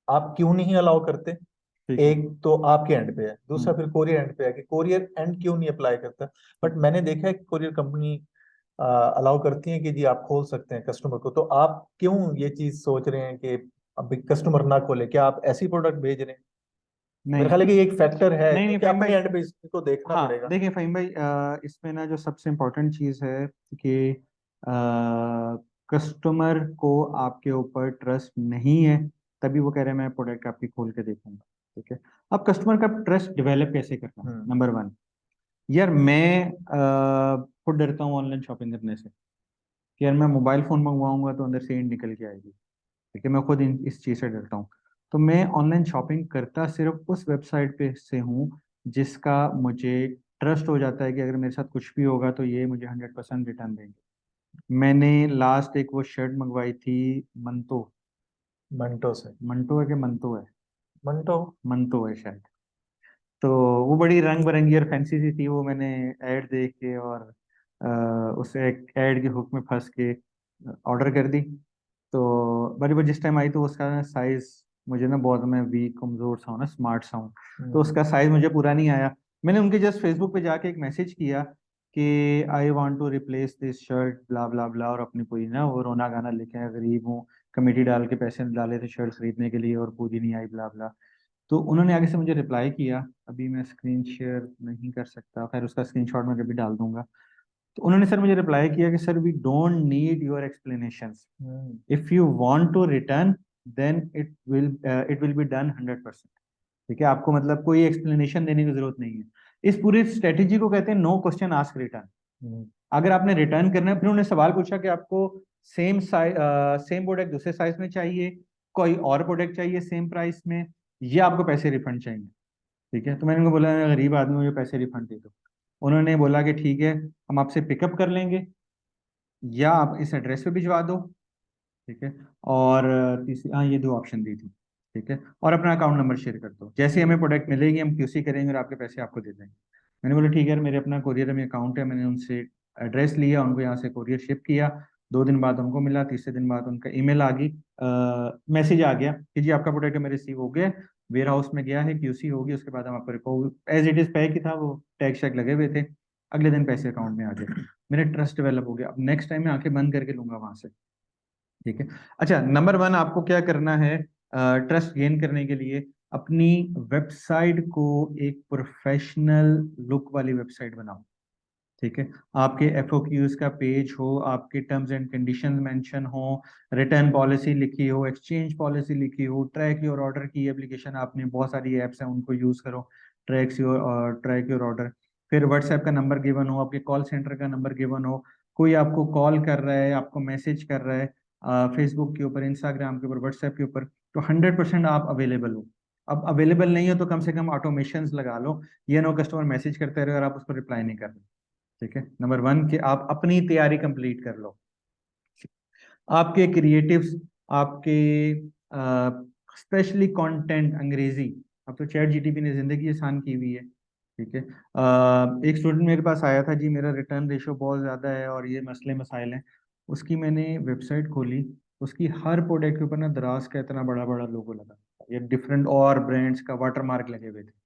आप क्यों नहीं अलाउ करते। ठीक है। एक तो आपके एंड पे है, दूसरा हम्म। फिर कोरियर एंड पे है कि कोरियर एंड क्यों नहीं अप्लाई करता। बट मैंने देखा है कि कोरियर कंपनी अलाउ करती है कि जी आप खोल सकते हैं कस्टमर को। तो आप क्यों ये चीज सोच रहे हैं कि अब कस्टमर ना खोले, क्या आप ऐसी प्रोडक्ट भेज रहे हैं? मेरे नहीं ख्याल है कि ये एक फैक्टर है, नहीं नहीं क्योंकि फहीम भाई। अपने एंड पे इसको देखना हाँ पड़ेगा। देखिए फहीम भाई, इसमें ना जो सबसे इम्पोर्टेंट चीज़ है कि कस्टमर को आपके ऊपर ट्रस्ट नहीं है, तभी वो कह रहे हैं मैं प्रोडक्ट आपकी खोल के देखूंगा। ठीक है, अब कस्टमर का ट्रस्ट डेवलप कैसे करना है, हम्म। Number one. यार मैं खुद डरता हूँ ऑनलाइन शॉपिंग करने से, कि यार मैं मोबाइल फ़ोन मंगवाऊंगा तो अंदर से इंड निकल के आएगी। ठीक है, मैं खुद इस चीज़ से डरता हूँ। तो मैं ऑनलाइन शॉपिंग करता सिर्फ उस वेबसाइट पे से हूँ जिसका मुझे ट्रस्ट हो जाता है कि अगर मेरे साथ कुछ भी होगा तो ये मुझे 100% रिटर्न देंगे। मैंने लास्ट एक वो शर्ट मंगवाई थी, मंतो। मंटो से। मंटो है कि मंतो है? मंटो। मंतो है शायद। तो वो बड़ी रंग बिरंगी और फैंसी सी थी, वो मैंने ऐड देख के और उस ऐड के हुक में फंस के ऑर्डर कर दी। तो बड़ी वो जिस टाइम आई तो उसका साइज, मुझे ना बहुत, मैं वीक कमजोर सा हूँ ना, स्मार्ट सा हूँ, तो हम्म। उसका साइज मुझे पूरा नहीं आया। मैंने उनके जस्ट फेसबुक पे जाके एक मैसेज किया कि I want to replace this shirt blah blah blah, और अपनी पूरी ना वो रोना गाना लिखे हैं, गरीब हूँ, कमेटी डाल के पैसे डाले थे शर्ट खरीदने के लिए और पूरी नहीं आई ब्ला ब्ला। तो उन्होंने आगे से मुझे रिप्लाई किया, अभी मैं स्क्रीन शेयर नहीं कर सकता, खैर उसका स्क्रीनशॉट मैं कभी डाल दूंगा। तो उन्होंने सर मुझे रिप्लाई किया कि sir we don't need your explanations, hmm. If you want to return then it will be done 100%। ठीक है, आपको मतलब कोई एक्सप्लेनेशन देने की जरूरत नहीं है। इस पूरी स्ट्रेटेजी को कहते हैं नो क्वेश्चन आस्क रिटर्न। हम्म। अगर आपने रिटर्न करना है, फिर उन्होंने सवाल पूछा कि आपको सेम साइज, सेम प्रोडक्ट दूसरे साइज में चाहिए, कोई और प्रोडक्ट चाहिए सेम प्राइस में, या आपको पैसे रिफंड चाहिए। ठीक है, तो मैंने उनको बोला मैं गरीब आदमी हूँ, मुझे पैसे रिफंड दे दो। उन्होंने बोला कि ठीक है, हम आपसे पिकअप कर लेंगे, या आप इस एड्रेस पे भिजवा दो। ठीक है, और तीसरी, हाँ, ये दो ऑप्शन दी थी। ठीक है, और अपना अकाउंट नंबर शेयर कर दो, जैसे ही हमें प्रोडक्ट मिलेगी हम क्यूसी करेंगे और आपके पैसे आपको दे देंगे। मैंने बोला ठीक है यार, मेरे अपना कोरियर में अकाउंट है, मैंने उनसे एड्रेस लिया, उनको यहाँ से कोरियर शिप किया। 2 दिन बाद उनको मिला, तीसरे दिन बाद उनका ईमेल आ गई, मैसेज आ गया कि जी आपका प्रोडक्ट में रिसीव हो गया, वेयर हाउस में गया है, क्यूसी होगी, उसके बाद हम आपको report, as it is pack ही था, वो टैग शैग लगे हुए थे। अगले दिन पैसे अकाउंट में आ गए, मेरा ट्रस्ट डेवलप हो गया। अब नेक्स्ट टाइम मैं आंखें बंद करके लूंगा वहां से। ठीक है। अच्छा, नंबर वन आपको क्या करना है ट्रस्ट गेन करने के लिए, अपनी वेबसाइट को एक प्रोफेशनल लुक वाली वेबसाइट बनाओ। ठीक है, आपके एफओक्यूज का पेज हो, आपके टर्म्स एंड कंडीशंस मेंशन हो, रिटर्न पॉलिसी लिखी हो, एक्सचेंज पॉलिसी लिखी हो, ट्रैक योर ऑर्डर की एप्लीकेशन, आपने बहुत सारी ऐप्स हैं उनको यूज करो, ट्रैक योर ऑर्डर। फिर व्हाट्सएप का नंबर गिवन हो, आपके कॉल सेंटर का नंबर गिवन हो, कोई आपको कॉल कर रहा है, आपको मैसेज कर रहा है फेसबुक के ऊपर, इंस्टाग्राम के ऊपर, व्हाट्सएप के ऊपर, तो 100% आप अवेलेबल हो। अब अवेलेबल नहीं हो तो कम से कम ऑटोमेशंस लगा लो, ये नो कस्टमर मैसेज करते रहे और आप उसको रिप्लाई नहीं कर रहे। ठीक है, नंबर 1 कि आप अपनी तैयारी कंप्लीट कर लो। आपके क्रिएटिव्स, आपके स्पेशली कंटेंट अंग्रेजी, अब तो चैट जीटीपी ने जिंदगी आसान की हुई है। ठीक है, एक स्टूडेंट मेरे पास आया था जी, मेरा रिटर्न रेशो बहुत ज़्यादा है और ये मसले मसाइल हैं। उसकी मैंने वेबसाइट खोली, उसकी हर प्रोडक्ट के ऊपर ना दराज का इतना बड़ा बड़ा लोगो लगा, ये डिफरेंट और ब्रांड्स का वाटर मार्क लगे हुए थे।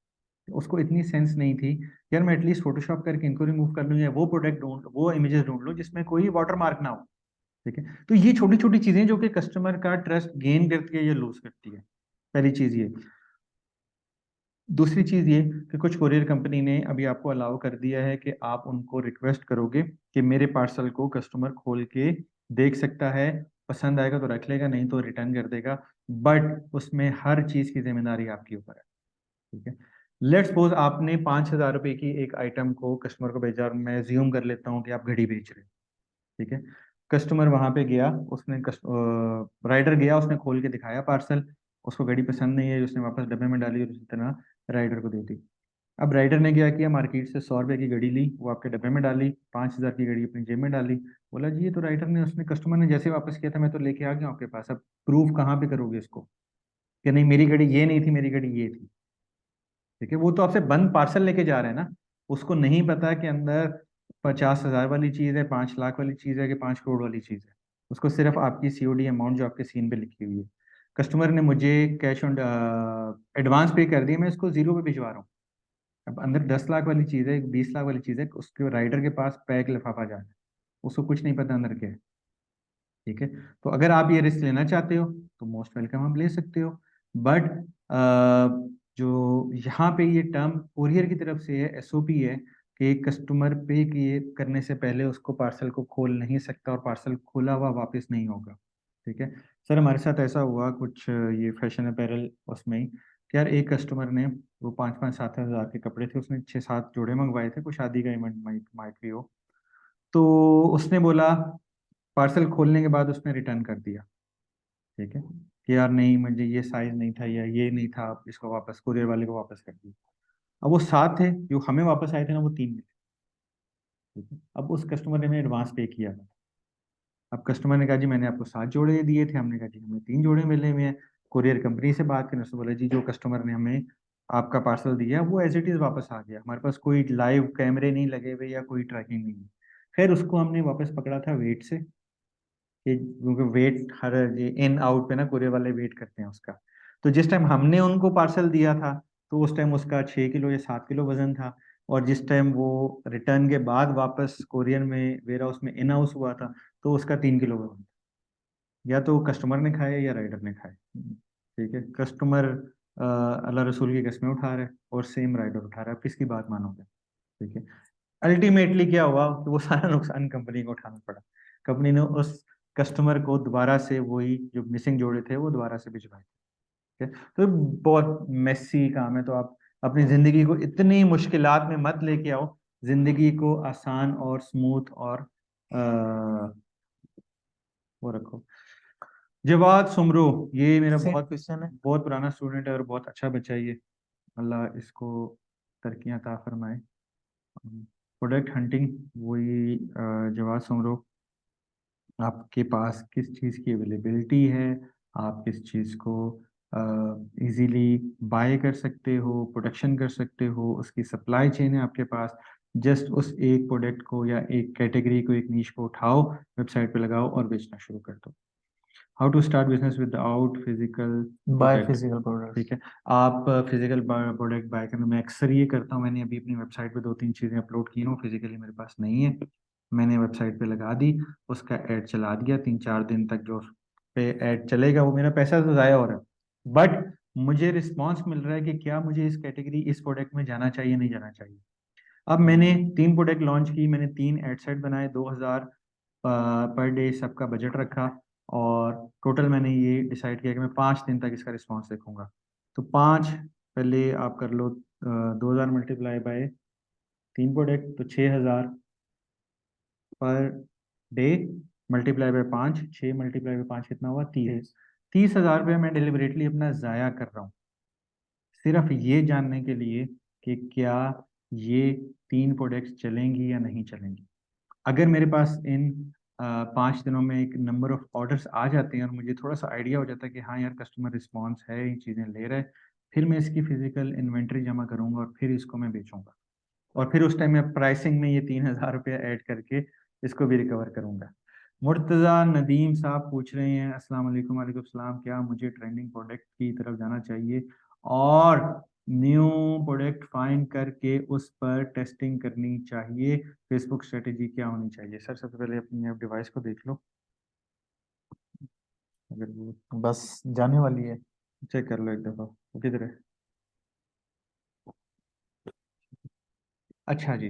उसको इतनी सेंस नहीं थी, यार मैं एटलीस्ट फोटोशॉप करके इनको रिमूव कर लूँ या वो प्रोडक्ट ढूंढ, वो इमेजेस ढूंढ लो जिसमें कोई वाटर मार्क ना हो। ठीक है, तो ये छोटी छोटी चीजें जो कि कस्टमर का ट्रस्ट गेन करती है या लूज करती है, पहली चीज ये। दूसरी चीज ये कि कुछ कोरियर कंपनी ने अभी आपको अलाउ कर दिया है कि आप उनको रिक्वेस्ट करोगे कि मेरे पार्सल को कस्टमर खोल के देख सकता है, पसंद आएगा तो रख लेगा, नहीं तो रिटर्न कर देगा, बट उसमें हर चीज की जिम्मेदारी आपके ऊपर है। ठीक है, लेट्स सपोज आपने 5,000 रुपए की एक आइटम को कस्टमर को भेजा, और मैं ज्यूम कर लेता हूँ कि आप घड़ी बेच रहे हैं। ठीक है, कस्टमर वहां पे गया, उसने राइडर गया, उसने खोल के दिखाया पार्सल, उसको घड़ी पसंद नहीं है, उसने वापस डब्बे में डाली और उसी तरह राइडर को दे दी। अब राइडर ने क्या किया, मार्केट से 100 रुपए की घड़ी ली, वो आपके डब्बे में डाली, 5,000 की घड़ी अपनी जेब में डाली। बोला जी ये तो राइडर ने, उसने कस्टमर ने जैसे वापस किया था मैं तो लेके आ गया हूं आपके पास, अब प्रूफ कहाँ पे करोगे इसको कि नहीं मेरी घड़ी ये नहीं थी, मेरी घड़ी ये थी। ठीक है, वो तो आपसे बंद पार्सल लेके जा रहे हैं ना, उसको नहीं पता कि अंदर 50,000 वाली चीज है, 5 लाख वाली चीज है कि 5 करोड़ वाली चीज है। उसको सिर्फ आपकी सीओडी अमाउंट जो आपके सीन पे लिखी हुई है, कस्टमर ने मुझे कैश ऑन एडवांस पे कर दिया, मैं इसको जीरो पे भिजवा रहा हूँ। अब अंदर 10 लाख वाली चीज है, 20 लाख वाली चीज है, उसके राइडर के पास पैक लिफाफा जा रहा है, उसको कुछ नहीं पता अंदर क्या है। ठीक है, तो अगर आप ये रिस्क लेना चाहते हो तो मोस्ट वेलकम, आप ले सकते हो, बट जो यहाँ पे ये टर्म कुरियर की तरफ से है, एसओपी है कि कस्टमर पे किए करने से पहले उसको पार्सल को खोल नहीं सकता और पार्सल खोला हुआ वापस नहीं होगा। ठीक है, सर हमारे साथ ऐसा हुआ कुछ ये फैशन अपैरल उसमें ही कि यार एक कस्टमर ने, वो 5-5 7 हज़ार के कपड़े थे, उसने 6-7 जोड़े मंगवाए थे, कोई शादी का इवेंट माइक माइक भी हो, तो उसने बोला, पार्सल खोलने के बाद उसने रिटर्न कर दिया। ठीक है, कि यार नहीं मुझे ये साइज नहीं था या ये नहीं था, आप इसको वापस कुरियर वाले को वापस कर दिया। अब वो 7 थे जो हमें वापस आए थे ना, वो 3 मिले। ठीक है, अब उस कस्टमर ने हमें एडवांस पे किया था। अब कस्टमर ने कहा जी मैंने आपको 7 जोड़े दिए थे, हमने कहा जी हमें 3 जोड़े मिले हुए हैं। कुरियर कंपनी से बात करने से बोला जी जो कस्टमर ने हमें आपका पार्सल दिया वो एज इट इज वापस आ गया, हमारे पास कोई लाइव कैमरे नहीं लगे हुए या कोई ट्रैकिंग नहीं है। खैर उसको हमने वापस पकड़ा था वेट से, कि क्योंकि वेट हर ये इन आउट पे ना कुरियर वाले वेट करते हैं उसका। तो जिस टाइम हमने उनको पार्सल दिया था तो उस टाइम उसका 6 किलो या 7 किलो वजन था, और जिस टाइम वो रिटर्न के बाद वापस कोरियर में वेयर हाउस में इन हाउस हुआ था तो उसका 3 किलो वजन था। या तो कस्टमर ने खाया या राइडर ने खाया। ठीक है, कस्टमर अल्लाह रसूल की कस्में उठा रहा है और सेम राइडर उठा रहा है, आप किसकी बात मानोगे। ठीक है, अल्टीमेटली क्या हुआ कि वो सारा नुकसान कंपनी को उठाना पड़ा। कंपनी ने उस कस्टमर को दोबारा से वही जो मिसिंग जोड़े थे वो दोबारा से भिजवाए। ठीक है, तो बहुत मेसी काम है, तो आप अपनी जिंदगी को इतनी मुश्किलात में मत लेके आओ, जिंदगी को आसान और स्मूथ और वो रखो। जवाद सुमरो, ये मेरा सेम बहुत क्वेश्चन है। बहुत पुराना स्टूडेंट है और बहुत अच्छा बच्चा है ये, अल्लाह इसको तरक्कियां अता फरमाए। प्रोडक्ट हंटिंग, वही जवाब सुमरो, आपके पास किस चीज़ की अवेलेबिलिटी है, आप किस चीज़ को इजीली बाय कर सकते हो, प्रोडक्शन कर सकते हो, उसकी सप्लाई चेन है आपके पास। जस्ट उस एक प्रोडक्ट को या एक कैटेगरी को, एक नीश को उठाओ, वेबसाइट पे लगाओ और बेचना शुरू कर दो। How to start business without physical buy product. Physical product. ठीक है, आप फिजिकल प्रोडक्ट बाय करना, मैं अक्सर ये करता हूँ, मैंने अभी अपनी वेबसाइट पे 2-3 चीज़ें अपलोड की हैं, फिजिकली मेरे पास नहीं है, मैंने वेबसाइट पे लगा दी, उसका ऐड चला दिया, 3-4 दिन तक जो उस पे ऐड चलेगा वो मेरा पैसा तो ज़ाया हो रहा है, बट मुझे रिस्पॉन्स मिल रहा है कि क्या मुझे इस कैटेगरी इस प्रोडक्ट में जाना चाहिए नहीं जाना चाहिए। अब मैंने 3 प्रोडक्ट लॉन्च की, मैंने 3 एड सेट बनाए, 2000 पर डे सबका बजट रखा, और टोटल मैंने ये डिसाइड किया कि मैं 5 दिन तक इसका रिस्पॉन्स देखूंगा। तो 5, पहले आप कर लो 2000 मल्टीप्लाई बाय 3 प्रोडक्ट, तो 6000 per day, multiply by 5, 6 multiply by 5 कितना हुआ, 30। 30,000 रुपये मैं डिलिबरेटली अपना ज़ाया कर रहा हूँ, सिर्फ ये जानने के लिए कि क्या ये 3 प्रोडक्ट्स चलेंगी या नहीं चलेंगी। अगर मेरे पास इन 5 दिनों में एक नंबर ऑफ ऑर्डर्स आ जाते हैं और मुझे थोड़ा सा आइडिया हो जाता है कि हाँ यार कस्टमर रिस्पॉन्स है, ये चीज़ें ले रहे हैं, फिर मैं इसकी फिजिकल इन्वेंट्री जमा करूंगा और फिर इसको मैं बेचूंगा, और फिर उस टाइम में प्राइसिंग में ये 3,000 रुपया ऐड करके इसको भी रिकवर करूंगा। मुर्तज़ा नदीम साहब पूछ रहे हैं, अस्सलाम वालेकुम। वालेकुम सलाम, क्या मुझे ट्रेंडिंग प्रोडक्ट की तरफ जाना चाहिए और न्यू प्रोडक्ट फाइंड करके उस पर टेस्टिंग करनी चाहिए? फेसबुक स्ट्रेटेजी क्या होनी चाहिए? सर सबसे पहले अपनी ऐप डिवाइस को देख लो, अगर वो बस जाने वाली है। चेक कर लो एक दफ़ा वो किधर है। अच्छा जी,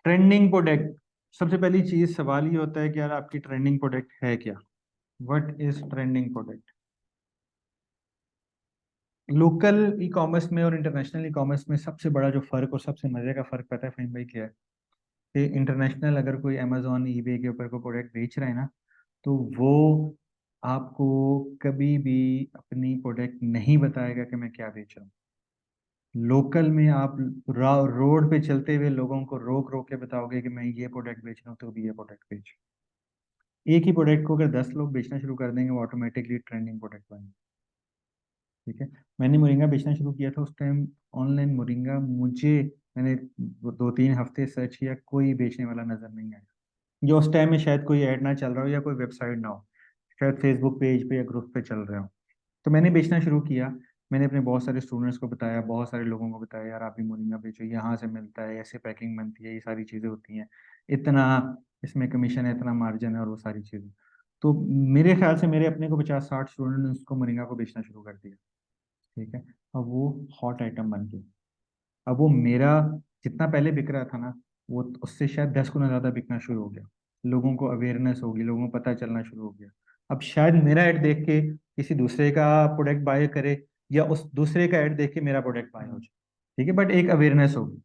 ट्रेंडिंग प्रोडक्ट, सबसे पहली चीज सवाल ये होता है कि यार आपकी ट्रेंडिंग प्रोडक्ट है क्या? What is trending product? Local e commerce में और इंटरनेशनल ई कॉमर्स में सबसे बड़ा जो फर्क और सबसे मजे का फर्क पता है फहीम भाई क्या है? कि इंटरनेशनल अगर कोई अमेजोन ईबे के ऊपर कोई प्रोडक्ट बेच रहा है ना, तो वो आपको कभी भी अपनी प्रोडक्ट नहीं बताएगा कि मैं क्या बेच रहा हूँ। लोकल में आप रोड पे चलते हुए लोगों को रोक रोक के बताओगे कि मैं ये प्रोडक्ट बेच रहा हूँ, तो भी ये प्रोडक्ट बेच। एक ही प्रोडक्ट को अगर 10 लोग बेचना शुरू कर देंगे, वो ऑटोमेटिकली ट्रेंडिंग प्रोडक्ट बनेगा। ठीक है, मैंने मोरिंगा बेचना शुरू किया था उस टाइम, ऑनलाइन मोरिंगा, मुझे मैंने 2-3 हफ्ते सर्च किया, कोई बेचने वाला नजर नहीं आया। जो उस टाइम में शायद कोई ऐड ना चल रहा हो या कोई वेबसाइट ना हो, शायद फेसबुक पेज पे या ग्रुप पे चल रहे हो। तो मैंने बेचना शुरू किया, मैंने अपने बहुत सारे स्टूडेंट्स को बताया, बहुत सारे लोगों को बताया, यार आप भी मोरिंगा बेचो, यहाँ से मिलता है, ऐसे पैकिंग बनती है, ये सारी चीज़ें होती हैं, इतना इसमें कमीशन है, इतना मार्जिन है, और वो सारी चीज़ें। तो मेरे ख्याल से मेरे अपने को 50-60 स्टूडेंट्स को मोरिंगा को बेचना शुरू कर दिया। ठीक है, अब वो हॉट आइटम बन गया। अब वो मेरा जितना पहले बिक रहा था ना, वो उससे शायद 10 गुना ज़्यादा बिकना शुरू हो गया। लोगों को अवेयरनेस होगी, लोगों को पता चलना शुरू हो गया। अब शायद मेरा ऐड देख के किसी दूसरे का प्रोडक्ट बाय करे, या उस दूसरे का ऐड देख के मेरा प्रोडक्ट बाय हो जाए। ठीक है, बट एक अवेयरनेस होगी।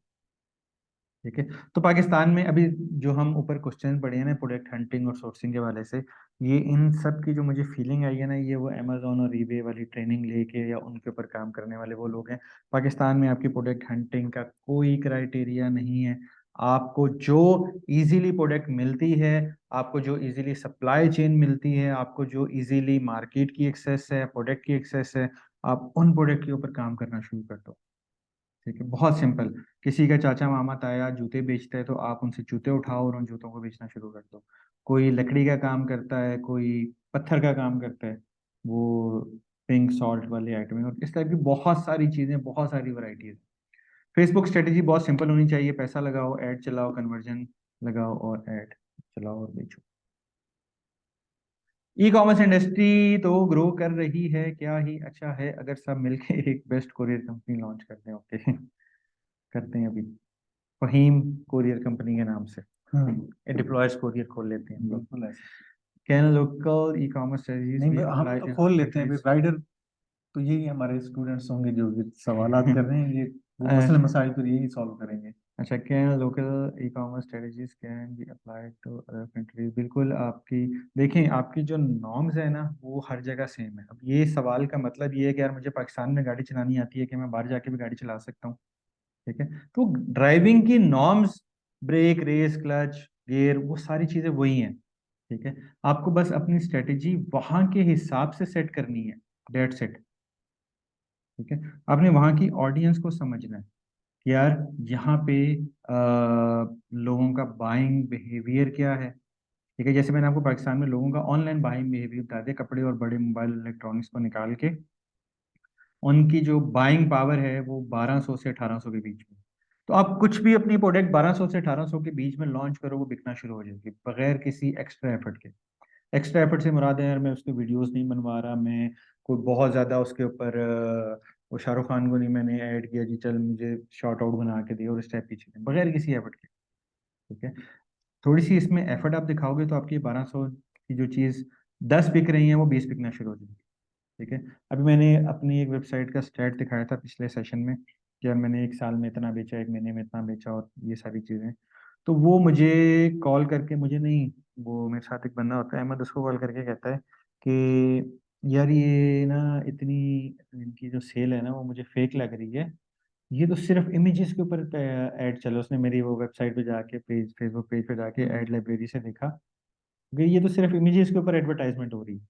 ठीक है, तो पाकिस्तान में अभी जो हम ऊपर क्वेश्चन पढ़े हैं ना प्रोडक्ट हंटिंग और सोर्सिंग के वाले से, ये इन सब की जो मुझे फीलिंग आई है ना, ये वो अमेजोन और ईबे वाली ट्रेनिंग लेके या उनके ऊपर काम करने वाले वो लोग हैं। पाकिस्तान में आपकी प्रोडक्ट हंटिंग का कोई क्राइटेरिया नहीं है। आपको जो इजीली प्रोडक्ट मिलती है, आपको जो इजीली सप्लाई चेन मिलती है, आपको जो इजीली मार्केट की एक्सेस है, प्रोडक्ट की एक्सेस है, आप उन प्रोडक्ट के ऊपर काम करना शुरू कर दो। ठीक है, बहुत सिंपल। किसी का चाचा मामा ताया जूते बेचता है, तो आप उनसे जूते उठाओ और उन जूतों को बेचना शुरू कर दो। कोई लकड़ी का काम करता है, कोई पत्थर का काम करता है, वो पिंक सॉल्ट वाले आइटम है, और इस टाइप की बहुत सारी चीजें, बहुत सारी वैरायटीज। फेसबुक स्ट्रेटेजी बहुत सिंपल होनी चाहिए, पैसा लगाओ, ऐड चलाओ, कन्वर्जन लगाओ, और ऐड चलाओ और बेचो। ई कॉमर्स इंडस्ट्री तो ग्रो कर रही है, क्या ही अच्छा है अगर सब मिलके एक बेस्ट कोरियर कंपनी लॉन्च करते हैं। ओके, करते हैं अभी, फहीम कोरियर कंपनी के नाम से डिप्लॉयर्स कोरियर खोल लेते हैं हम लोग। बिल्कुल ऐसे। Can local e commerce strategies नहीं बी हम अप्लाई तो इन खोल लेते हैं कंट्रीज? राइडर। तो यही हमारे स्टूडेंट्स होंगे जो ये सवालात कर रहे हैं, ये वो मसले मसाइल फिर यही सॉल्व करेंगे। अच्छा, can local e commerce strategies can be applied to other countries? बिल्कुल, आपकी देखें, आपकी जो नॉर्म्स है ना, वो हर जगह सेम है। अब ये सवाल का मतलब ये है कि यार मुझे पाकिस्तान में गाड़ी चलानी आती है, कि मैं बाहर जाके भी गाड़ी चला सकता हूँ? ठीक है, तो ड्राइविंग की norms, brake, race, clutch, gear, वो सारी चीजें वही हैं। ठीक है, आपको बस अपनी स्ट्रेटेजी वहां के हिसाब से सेट करनी है, डेट सेट। ठीक है, आपने वहां की ऑडियंस को समझना है कि यार यहाँ पे लोगों का बाइंग बिहेवियर क्या है। ठीक है, जैसे मैंने आपको पाकिस्तान में लोगों का ऑनलाइन बाइंग बिहेवियर बता दिया, कपड़े और बड़े मोबाइल इलेक्ट्रॉनिक्स को निकाल के, उनकी जो बाइंग पावर है वो 1200 से 1800 के बीच में। तो आप कुछ भी अपनी प्रोडक्ट 1200 से 1800 के बीच में लॉन्च करो, वो बिकना शुरू हो जाएगी बगैर किसी एक्स्ट्रा एफर्ट के। एक्स्ट्रा एफर्ट से मुराद है यार मैं उसके वीडियोस नहीं बनवा रहा, मैं कोई बहुत ज़्यादा उसके ऊपर और शाहरुख खान को नहीं मैंने ऐड किया जी, चल मुझे शॉर्ट आउट बना के दिया और इस टाइप की चीज़ें बगैर किसी एफर्ट के। ठीक है, थोड़ी सी इसमें एफर्ट आप दिखाओगे तो आपकी 1200 की जो चीज़ 10 बिक रही है वो 20 बिकना शुरू हो जाएगी। ठीक है, अभी मैंने अपनी एक वेबसाइट का स्टैट दिखाया था पिछले सेशन में कि यार मैंने एक साल में इतना बेचा, एक महीने में इतना बेचा और ये सारी चीज़ें। तो वो मुझे कॉल करके, मुझे नहीं, वो मेरे साथ एक बंदा होता है अहमद, उसको कॉल करके कहता है कि यार ये ना इतनी इनकी जो सेल है ना वो मुझे फेक लग रही है, ये तो सिर्फ इमेजेस के ऊपर ऐड चला। उसने मेरी वो वेबसाइट पे जाके, पेज फेसबुक पेज पे जाके ऐड लाइब्रेरी से देखा कि ये तो सिर्फ इमेजेस के ऊपर एडवर्टाइजमेंट हो रही है।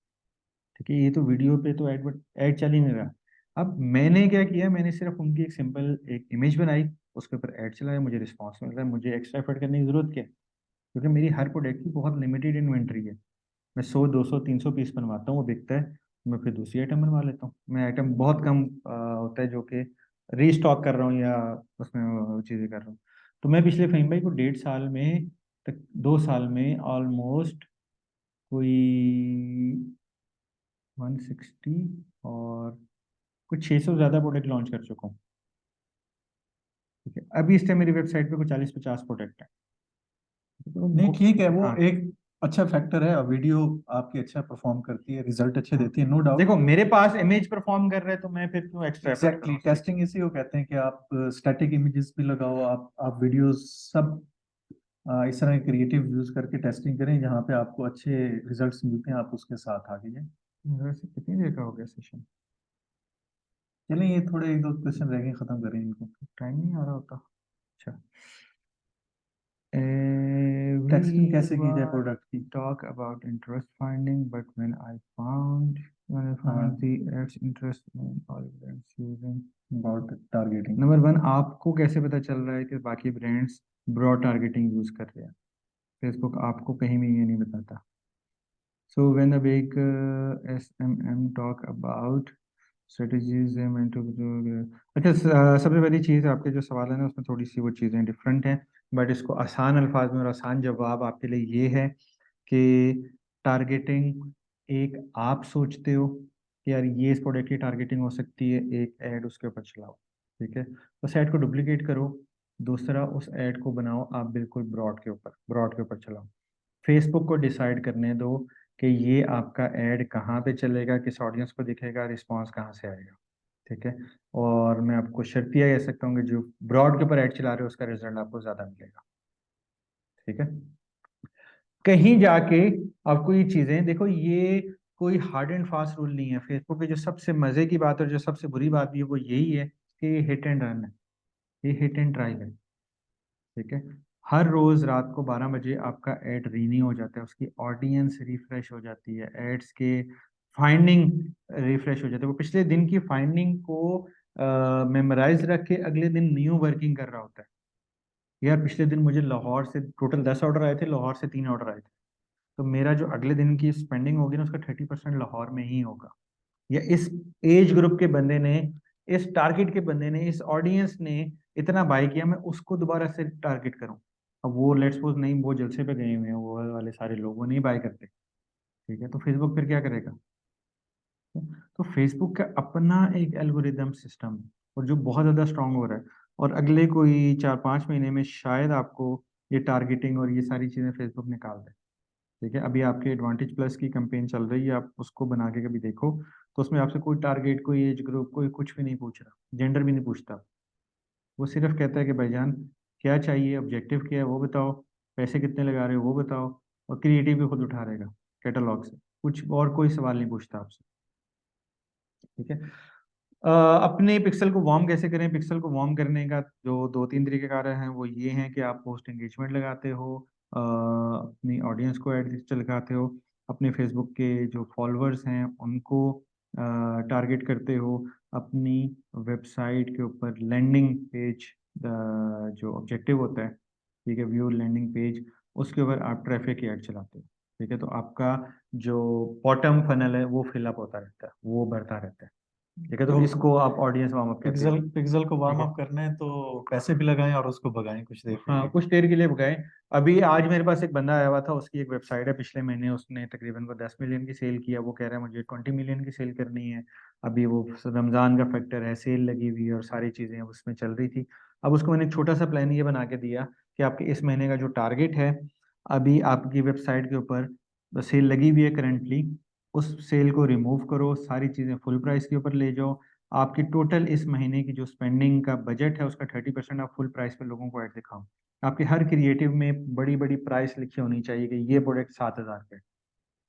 ठीक है, ये तो वीडियो पे तो ऐड चल ही नहीं रहा। अब मैंने क्या किया, मैंने सिर्फ उनकी एक सिंपल एक इमेज बनाई, उसके ऊपर ऐड चलाया, मुझे रिस्पॉन्स मिल रहा है, मुझे एक्स्ट्रा एफर्ट करने की जरूरत क्या है? क्योंकि मेरी हर प्रोडक्ट की बहुत लिमिटेड इन्वेंट्री है। मैं 100 200 300 पीस बनवाता हूँ, वो बिकता है, मैं फिर दूसरी आइटम बनवा लेता हूँ। मैं आइटम बहुत कम होता है जो कि रीस्टॉक कर रहा हूँ या उसमें चीज़ें कर रहा हूँ। तो मैं पिछले फहीम भाई को 1.5 साल में तक, 2 साल में ऑलमोस्ट कोई 160 और कुछ 600 से ज़्यादा प्रोडक्ट लॉन्च कर चुका हूँ। ठीक है, अभी इस टाइम मेरी वेबसाइट पे कुछ 40 50 प्रोडक्ट है। तो नहीं ठीक है, वो हाँ, एक अच्छा फैक्टर है, वीडियो आपकी अच्छा परफॉर्म करती है, रिजल्ट अच्छे हाँ, देती है, नो डाउट। देखो मेरे पास इमेज परफॉर्म कर रहे हैं तो मैं फिर क्यों एक्स्ट्रा एफर्ट एग्जैक्टली, करूँ? टेस्टिंग इसी को कहते हैं कि आप स्टैटिक इमेजेस भी लगाओ, आप वीडियोस सब इस तरह के क्रिएटिव यूज करके टेस्टिंग करें, जहाँ पे आपको अच्छे रिजल्ट्स मिलते हैं, आप उसके साथ आगे जाएं। वैसे कितनी देर का हो गया सेशन? चलिए, ये थोड़े एक दो क्वेश्चन रह गए, खत्म करें इनको। टाइम नहीं आ रहा होता। अच्छा, टेस्टिंग कैसे की जाए everyone प्रोडक्ट की? talk about interest finding, but when I found हाँ, the ads interest in all brands using। About targeting. Number one, आपको कैसे पता चल रहा है कि बाकी ब्रांड्स ब्रॉड टारगेटिंग यूज कर रहे हैं? फेसबुक आपको कहीं भी ये नहीं बताता। So when the big SMM talk about strategies meant to अच्छा, सबसे पहली चीज़, आपके जो सवाल है ना उसमें थोड़ी सी वो चीज़ें डिफरेंट हैं, बट इसको आसान अल्फाज में और आसान जवाब आपके लिए ये है कि टारगेटिंग एक आप सोचते हो कि यार ये इस प्रोडक्ट की टारगेटिंग हो सकती है, एक ऐड उसके ऊपर चलाओ। ठीक है, उस ऐड को डुप्लीकेट करो, दूसरा उस ऐड को बनाओ आप बिल्कुल ब्रॉड के ऊपर चलाओ। फेसबुक को डिसाइड करने दो कि ये आपका ऐड कहाँ पे चलेगा, किस ऑडियंस को दिखेगा, रिस्पॉन्स कहाँ से आएगा। ठीक है, और मैं आपको शर्तिया कह सकता हूँ कि जो ब्रॉड के ऊपर ऐड चला रहे हो उसका रिजल्ट आपको ज़्यादा मिलेगा। ठीक है, कहीं जाके आपको ये चीज़ें देखो, ये कोई हार्ड एंड फास्ट रूल नहीं है। फेसबुक पे जो सबसे मज़े की बात और जो सबसे बुरी बात भी है वो यही है कि ये हिट एंड रन है, ये हिट एंड ट्राई है। ठीक है, हर रोज रात को 12 बजे आपका एड रीन्यू हो जाता है, उसकी ऑडियंस रिफ्रेश हो जाती है, एड्स के फाइंडिंग रिफ्रेश हो जाते हैं, वो पिछले दिन की फाइंडिंग को मेमोराइज रख के अगले दिन न्यू वर्किंग कर रहा होता है। यार पिछले दिन मुझे लाहौर से टोटल 10 ऑर्डर आए थे, लाहौर से 3 ऑर्डर आए थे, तो मेरा जो अगले दिन की स्पेंडिंग होगी ना उसका 30% लाहौर में ही होगा। या इस एज ग्रुप के बंदे ने, इस टारगेट के बंदे ने, इस ऑडियंस ने इतना बाय किया, मैं उसको दोबारा से टारगेट करूं। अब वो लेट्स सपोज नहीं, वो जलसे पे गए हुए हैं, वो वाले सारे लोग वो नहीं बाय करते। ठीक है, तो फेसबुक फिर क्या करेगा? तो फेसबुक का अपना एक एल्गोरिदम सिस्टम है और जो बहुत ज़्यादा स्ट्रांग हो रहा है, और अगले कोई 4 5 महीने में शायद आपको ये टारगेटिंग और ये सारी चीज़ें फेसबुक निकाल दे। ठीक है, अभी आपके एडवांटेज प्लस की कैंपेन चल रही है, आप उसको बना के कभी देखो, तो उसमें आपसे कोई टारगेट, कोई एज ग्रुप, कोई कुछ भी नहीं पूछ रहा, जेंडर भी नहीं पूछता। वो सिर्फ कहता है कि भाईजान क्या चाहिए, ऑब्जेक्टिव क्या है वो बताओ, पैसे कितने लगा रहे हो वो बताओ, और क्रिएटिव भी खुद उठा रहेगा कैटलॉग से, कुछ और कोई सवाल नहीं पूछता आपसे। ठीक है, अपने पिक्सल को वार्म कैसे करें? पिक्सल को वार्म करने का जो 2 3 तरीके कार हैं वो ये हैं कि आप पोस्ट एंगेजमेंट लगाते हो, अपनी ऑडियंस को एड लगाते हो, अपने फेसबुक के जो फॉलोअर्स हैं उनको टारगेट करते हो, अपनी वेबसाइट के ऊपर लैंडिंग पेज जो ऑब्जेक्टिव होता है, ठीक है, व्यू लैंडिंग पेज, उसके ऊपर आप ट्रैफिक ऐड चलाते हो। ठीक है, तो आपका जो बॉटम फनल है वो फिलअप होता रहता है, वो बढ़ता रहता है। ठीक है, तो तो इसको आप ऑडियंस वार्म अप कहते पिक्सल हैं। पिक्सल को वार्म ठीक है, अप करना है तो पैसे भी लगाएं और उसको भगाएं कुछ देर के हाँ लिए। कुछ देर के लिए भगाए। अभी आज मेरे पास एक बंदा आया हुआ था, उसकी एक वेबसाइट है, पिछले महीने उसने तकरीबन को 10 मिलियन की सेल किया, वो कह रहा है मुझे 20 मिलियन की सेल करनी है। अभी वो रमज़ान का फैक्टर है, सेल लगी हुई है और सारी चीज़ें अब उसमें चल रही थी। अब उसको मैंने एक छोटा सा प्लान ये बना के दिया कि आपके इस महीने का जो टारगेट है, अभी आपकी वेबसाइट के ऊपर सेल लगी हुई है करंटली, उस सेल को रिमूव करो, सारी चीज़ें फुल प्राइस के ऊपर ले जाओ। आपकी टोटल इस महीने की जो स्पेंडिंग का बजट है उसका 30% आप फुल प्राइस पे लोगों को ऐड दिखाओ। आपके हर क्रिएटिव में बड़ी बड़ी प्राइस लिखी होनी चाहिए कि ये प्रोडक्ट 7,000 का है।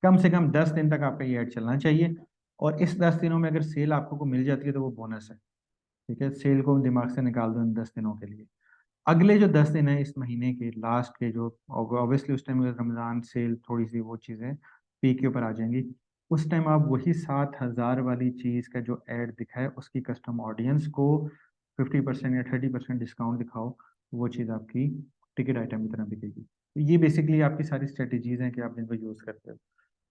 कम से कम 10 दिन तक आपका ये ऐड चलना चाहिए। और इस 10 दिनों में अगर सेल आपको को मिल जाती है तो वो बोनस है। ठीक है, सेल को दिमाग से निकाल दो इन 10 दिनों के लिए। अगले जो 10 दिन है इस महीने के लास्ट के, जो ऑब्वियसली उस टाइम रमजान सेल थोड़ी सी वो चीज़ें पीक के ऊपर आ जाएंगी, उस टाइम आप वही 7,000 वाली चीज़ का जो ऐड दिखाए उसकी कस्टम ऑडियंस को 50% या 30% डिस्काउंट दिखाओ। वो चीज़ आपकी टिकट आइटम की तरह बिकेगी। तो ये बेसिकली आपकी सारी स्ट्रेटेजीज हैं कि आप जिनको यूज़ करते हो।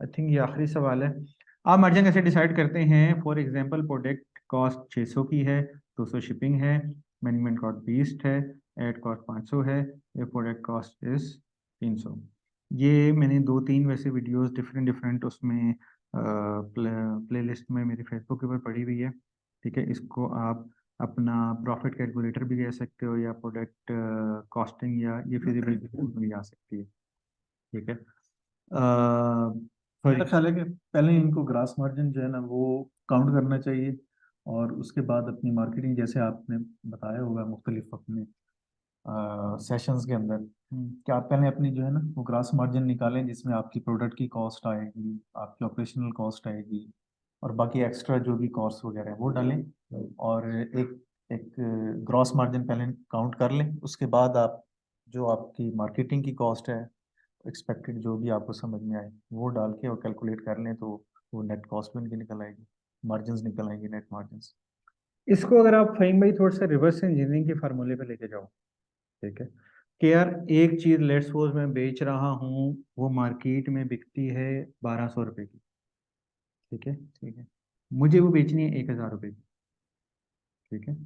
आई थिंक ये आखिरी सवाल है। आप मार्जिन कैसे डिसाइड करते हैं? फॉर एग्जांपल प्रोडक्ट कॉस्ट 600 की है, 200 शिपिंग है, मैनेजमेंट कॉस्ट 20 है, एड कॉस्ट 500 है, ये प्रोडक्ट कॉस्ट इज 300। ये मैंने दो तीन वैसे वीडियोस डिफरेंट डिफरेंट उसमें प्लेलिस्ट में मेरे फेसबुक के ऊपर पड़ी हुई है। ठीक है, इसको आप अपना प्रॉफिट कैलकुलेटर भी कह सकते हो, या प्रोडक्ट कॉस्टिंग, या ये फिजिबिलिटी भी आ सकती है। ठीक है, मेरा सॉरी। ख्याल है कि पहले इनको ग्रास मार्जिन जो है ना वो काउंट करना चाहिए, और उसके बाद अपनी मार्केटिंग जैसे आपने बताया होगा मुख्तलिफ अपने सेशंस के अंदर, कि आप पहले अपनी जो है ना वो ग्रास मार्जिन निकालें जिसमें आपकी प्रोडक्ट की कॉस्ट आएगी, आपकी ऑपरेशनल कॉस्ट आएगी, और बाकी एक्स्ट्रा जो भी कॉस्ट वगैरह है वो डालें, और एक एक ग्रॉस मार्जिन पहले काउंट कर लें। उसके बाद आप जो आपकी मार्केटिंग की कॉस्ट है, एक्सपेक्टेड जो भी आपको समझ में आए वो डाल के और कैलकुलेट कर लें, तो वो नेट कॉस्ट भी उनकी निकल आएगी, मार्जिन निकल आएंगे, नेट मार्जिन। इसको अगर आप फहीम भाई थोड़ा सा रिवर्स इंजीनियरिंग के फार्मूले पे लेके जाओ। ठीक है, कि यार एक चीज लेट्स सपोज मैं बेच रहा हूँ, वो मार्केट में बिकती है 1,200 रुपए की। ठीक है, ठीक है। मुझे वो बेचनी है 1,000 रुपए की। ठीक है,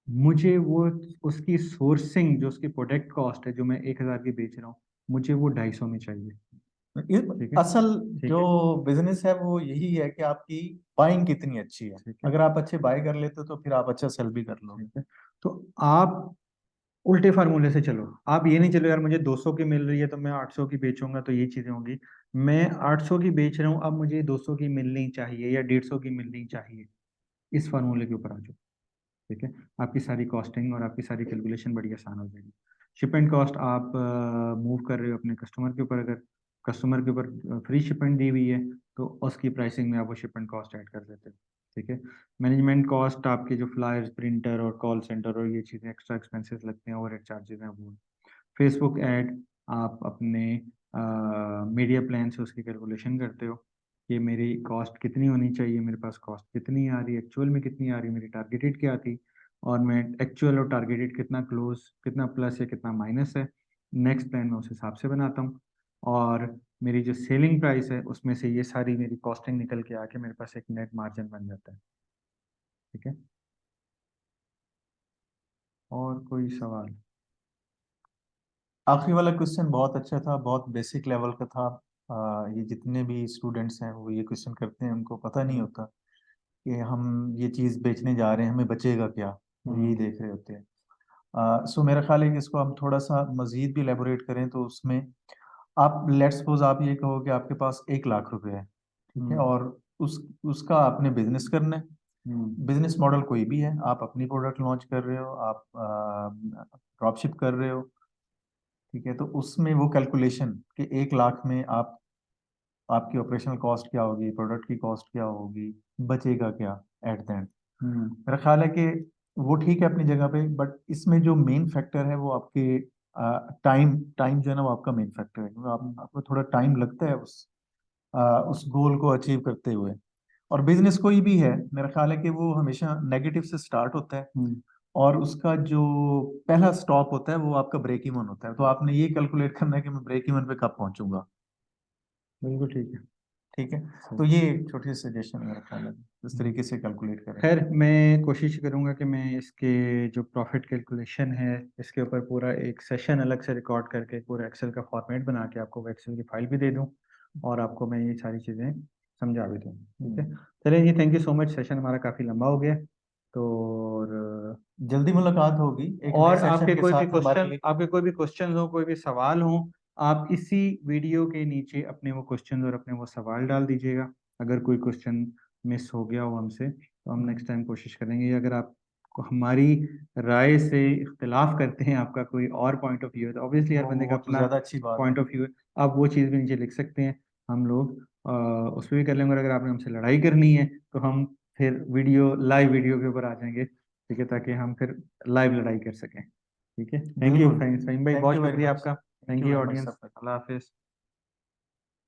मुझे वो उसकी सोर्सिंग जो उसकी प्रोडक्ट कॉस्ट है जो मैं 1,000 की बेच रहा हूँ, मुझे वो 250 में चाहिए। ये ठीक है, असल ठीक जो है, बिजनेस है वो यही है कि आपकी बाइंग कितनी अच्छी है। ठीक है, अगर आप अच्छे बाय कर लेते हो तो फिर आप अच्छा सेल भी कर लो। ठीक है। तो आप उल्टे फार्मूले से चलो। आप ये नहीं चलो यार मुझे 200 की मिल रही है तो मैं 800 की बेचूंगा तो ये चीजें होंगी। मैं 800 की बेच रहा हूँ, अब मुझे 200 की मिलनी चाहिए या 150 की मिलनी चाहिए। इस फार्मूले के ऊपर आ जाओ। ठीक है, आपकी सारी कॉस्टिंग और आपकी सारी कैलकुलेशन बड़ी आसान हो जाएगी। शिपमेंट कॉस्ट आप मूव कर रहे हो अपने कस्टमर के ऊपर, अगर कस्टमर के ऊपर फ्री शिपमेंट दी हुई है तो उसकी प्राइसिंग में आप वो शिपमेंट कॉस्ट ऐड कर देते हो। ठीक है, मैनेजमेंट कॉस्ट आपके जो फ्लायर्स, प्रिंटर और कॉल सेंटर और ये चीज़ें एक्स्ट्रा एक्सपेंसेस लगते हैं, ओवरहेड चार्जेस हैं वो। फेसबुक ऐड आप अपने मीडिया प्लान से उसकी कैलकुलेशन करते हो कि मेरी कॉस्ट कितनी होनी चाहिए, मेरे पास कॉस्ट कितनी आ रही है, एक्चुअल में कितनी आ रही है, मेरी टारगेटेड क्या थी, और मैं एक्चुअल और टारगेटेड कितना क्लोज, कितना प्लस या कितना माइनस है। नेक्स्ट प्लान मैं उस हिसाब से बनाता हूँ, और मेरी जो सेलिंग प्राइस है उसमें से ये सारी मेरी कॉस्टिंग निकल के आके मेरे पास एक नेट मार्जिन बन जाता है। ठीक है, और कोई सवाल? आखिरी वाला क्वेश्चन बहुत अच्छा था, बहुत बेसिक लेवल का था। ये जितने भी स्टूडेंट्स हैं वो ये क्वेश्चन करते हैं, उनको पता नहीं होता कि हम ये चीज़ बेचने जा रहे हैं, हमें बचेगा क्या, वो यही हम्म, देख रहे होते हैं। सो मेरा ख्याल है कि इसको हम थोड़ा सा मजीद भी एलेबोरेट करें तो उसमें आप लेट्स सपोज आप ये कहो कि आपके पास 1 लाख रुपए है, ठीक है, हम्म, और उसका आपने बिजनेस करना है। हम्म, बिजनेस मॉडल कोई भी है, आप अपनी प्रोडक्ट लॉन्च कर रहे हो, आप ड्रॉप शिप कर रहे हो, ठीक है, तो उसमें वो कैलकुलेशन कि 1 लाख में आप आपकी ऑपरेशनल कॉस्ट क्या होगी, प्रोडक्ट की कॉस्ट क्या होगी, बचेगा क्या एट द एंड। हम्म, मेरा ख्याल है कि वो ठीक है अपनी जगह पे, बट इसमें जो मेन फैक्टर है वो आपके टाइम टाइम जो है ना वो आपका मेन फैक्टर है, क्योंकि आपको थोड़ा टाइम लगता है उस गोल को अचीव करते हुए। और बिजनेस कोई भी है, मेरा ख्याल है कि वो हमेशा नेगेटिव से स्टार्ट होता है, हम्म, और उसका जो पहला स्टॉप होता है वो आपका ब्रेक इवन होता है। तो आपने ये कैलकुलेट करना है कि मैं ब्रेक इवन पे कब पहुंचूंगा। बिल्कुल ठीक है। ठीक है, तो ये एक छोटी सी सजेशन मेरा ख्याल है, इस तरीके से कैलकुलेट करें। खैर मैं कोशिश करूंगा कि मैं इसके जो प्रॉफिट कैलकुलेशन है इसके ऊपर पूरा एक सेशन अलग से रिकॉर्ड करके पूरा एक्सेल का फॉर्मेट बना के आपको एक्सेल की फाइल भी दे दूं और आपको मैं ये सारी चीज़ें समझा भी दूं। ठीक है, चलिए जी, thank you so much. Session हमारा काफ़ी लंबा हो गया तो जल्दी मुलाकात होगी एक नए और सेशन के साथ हमारे लिए। आपके कोई भी क्वेश्चन हो, कोई भी सवाल हो, आप इसी वीडियो के नीचे अपने वो क्वेश्चन और अपने वो सवाल डाल दीजिएगा। अगर कोई क्वेश्चन मिस हो गया हो हमसे तो हम नेक्स्ट टाइम कोशिश करेंगे। अगर आप हमारी राय से इख्तिलाफ करते हैं, आपका कोई और पॉइंट ऑफ व्यू है, तो ऑब्वियसली हर बंदे का वो तो अपना ज्यादा अच्छी बात है। पॉइंट ऑफ व्यू है, आप वो चीज़ भी नीचे लिख सकते हैं। हम लोग उस पर भी कर लेंगे। और अगर आपने हमसे लड़ाई करनी है तो हम फिर लाइव वीडियो के ऊपर आ जाएंगे। ठीक है, ताकि हम फिर लाइव लड़ाई कर सकें। ठीक है, थैंक यू बिल्कुल। फहीम भाई, थैंक बहुत यू वेरी शुक्रिया मच, आपका। Thank thank you you very much audience, sir. Allah Hafiz.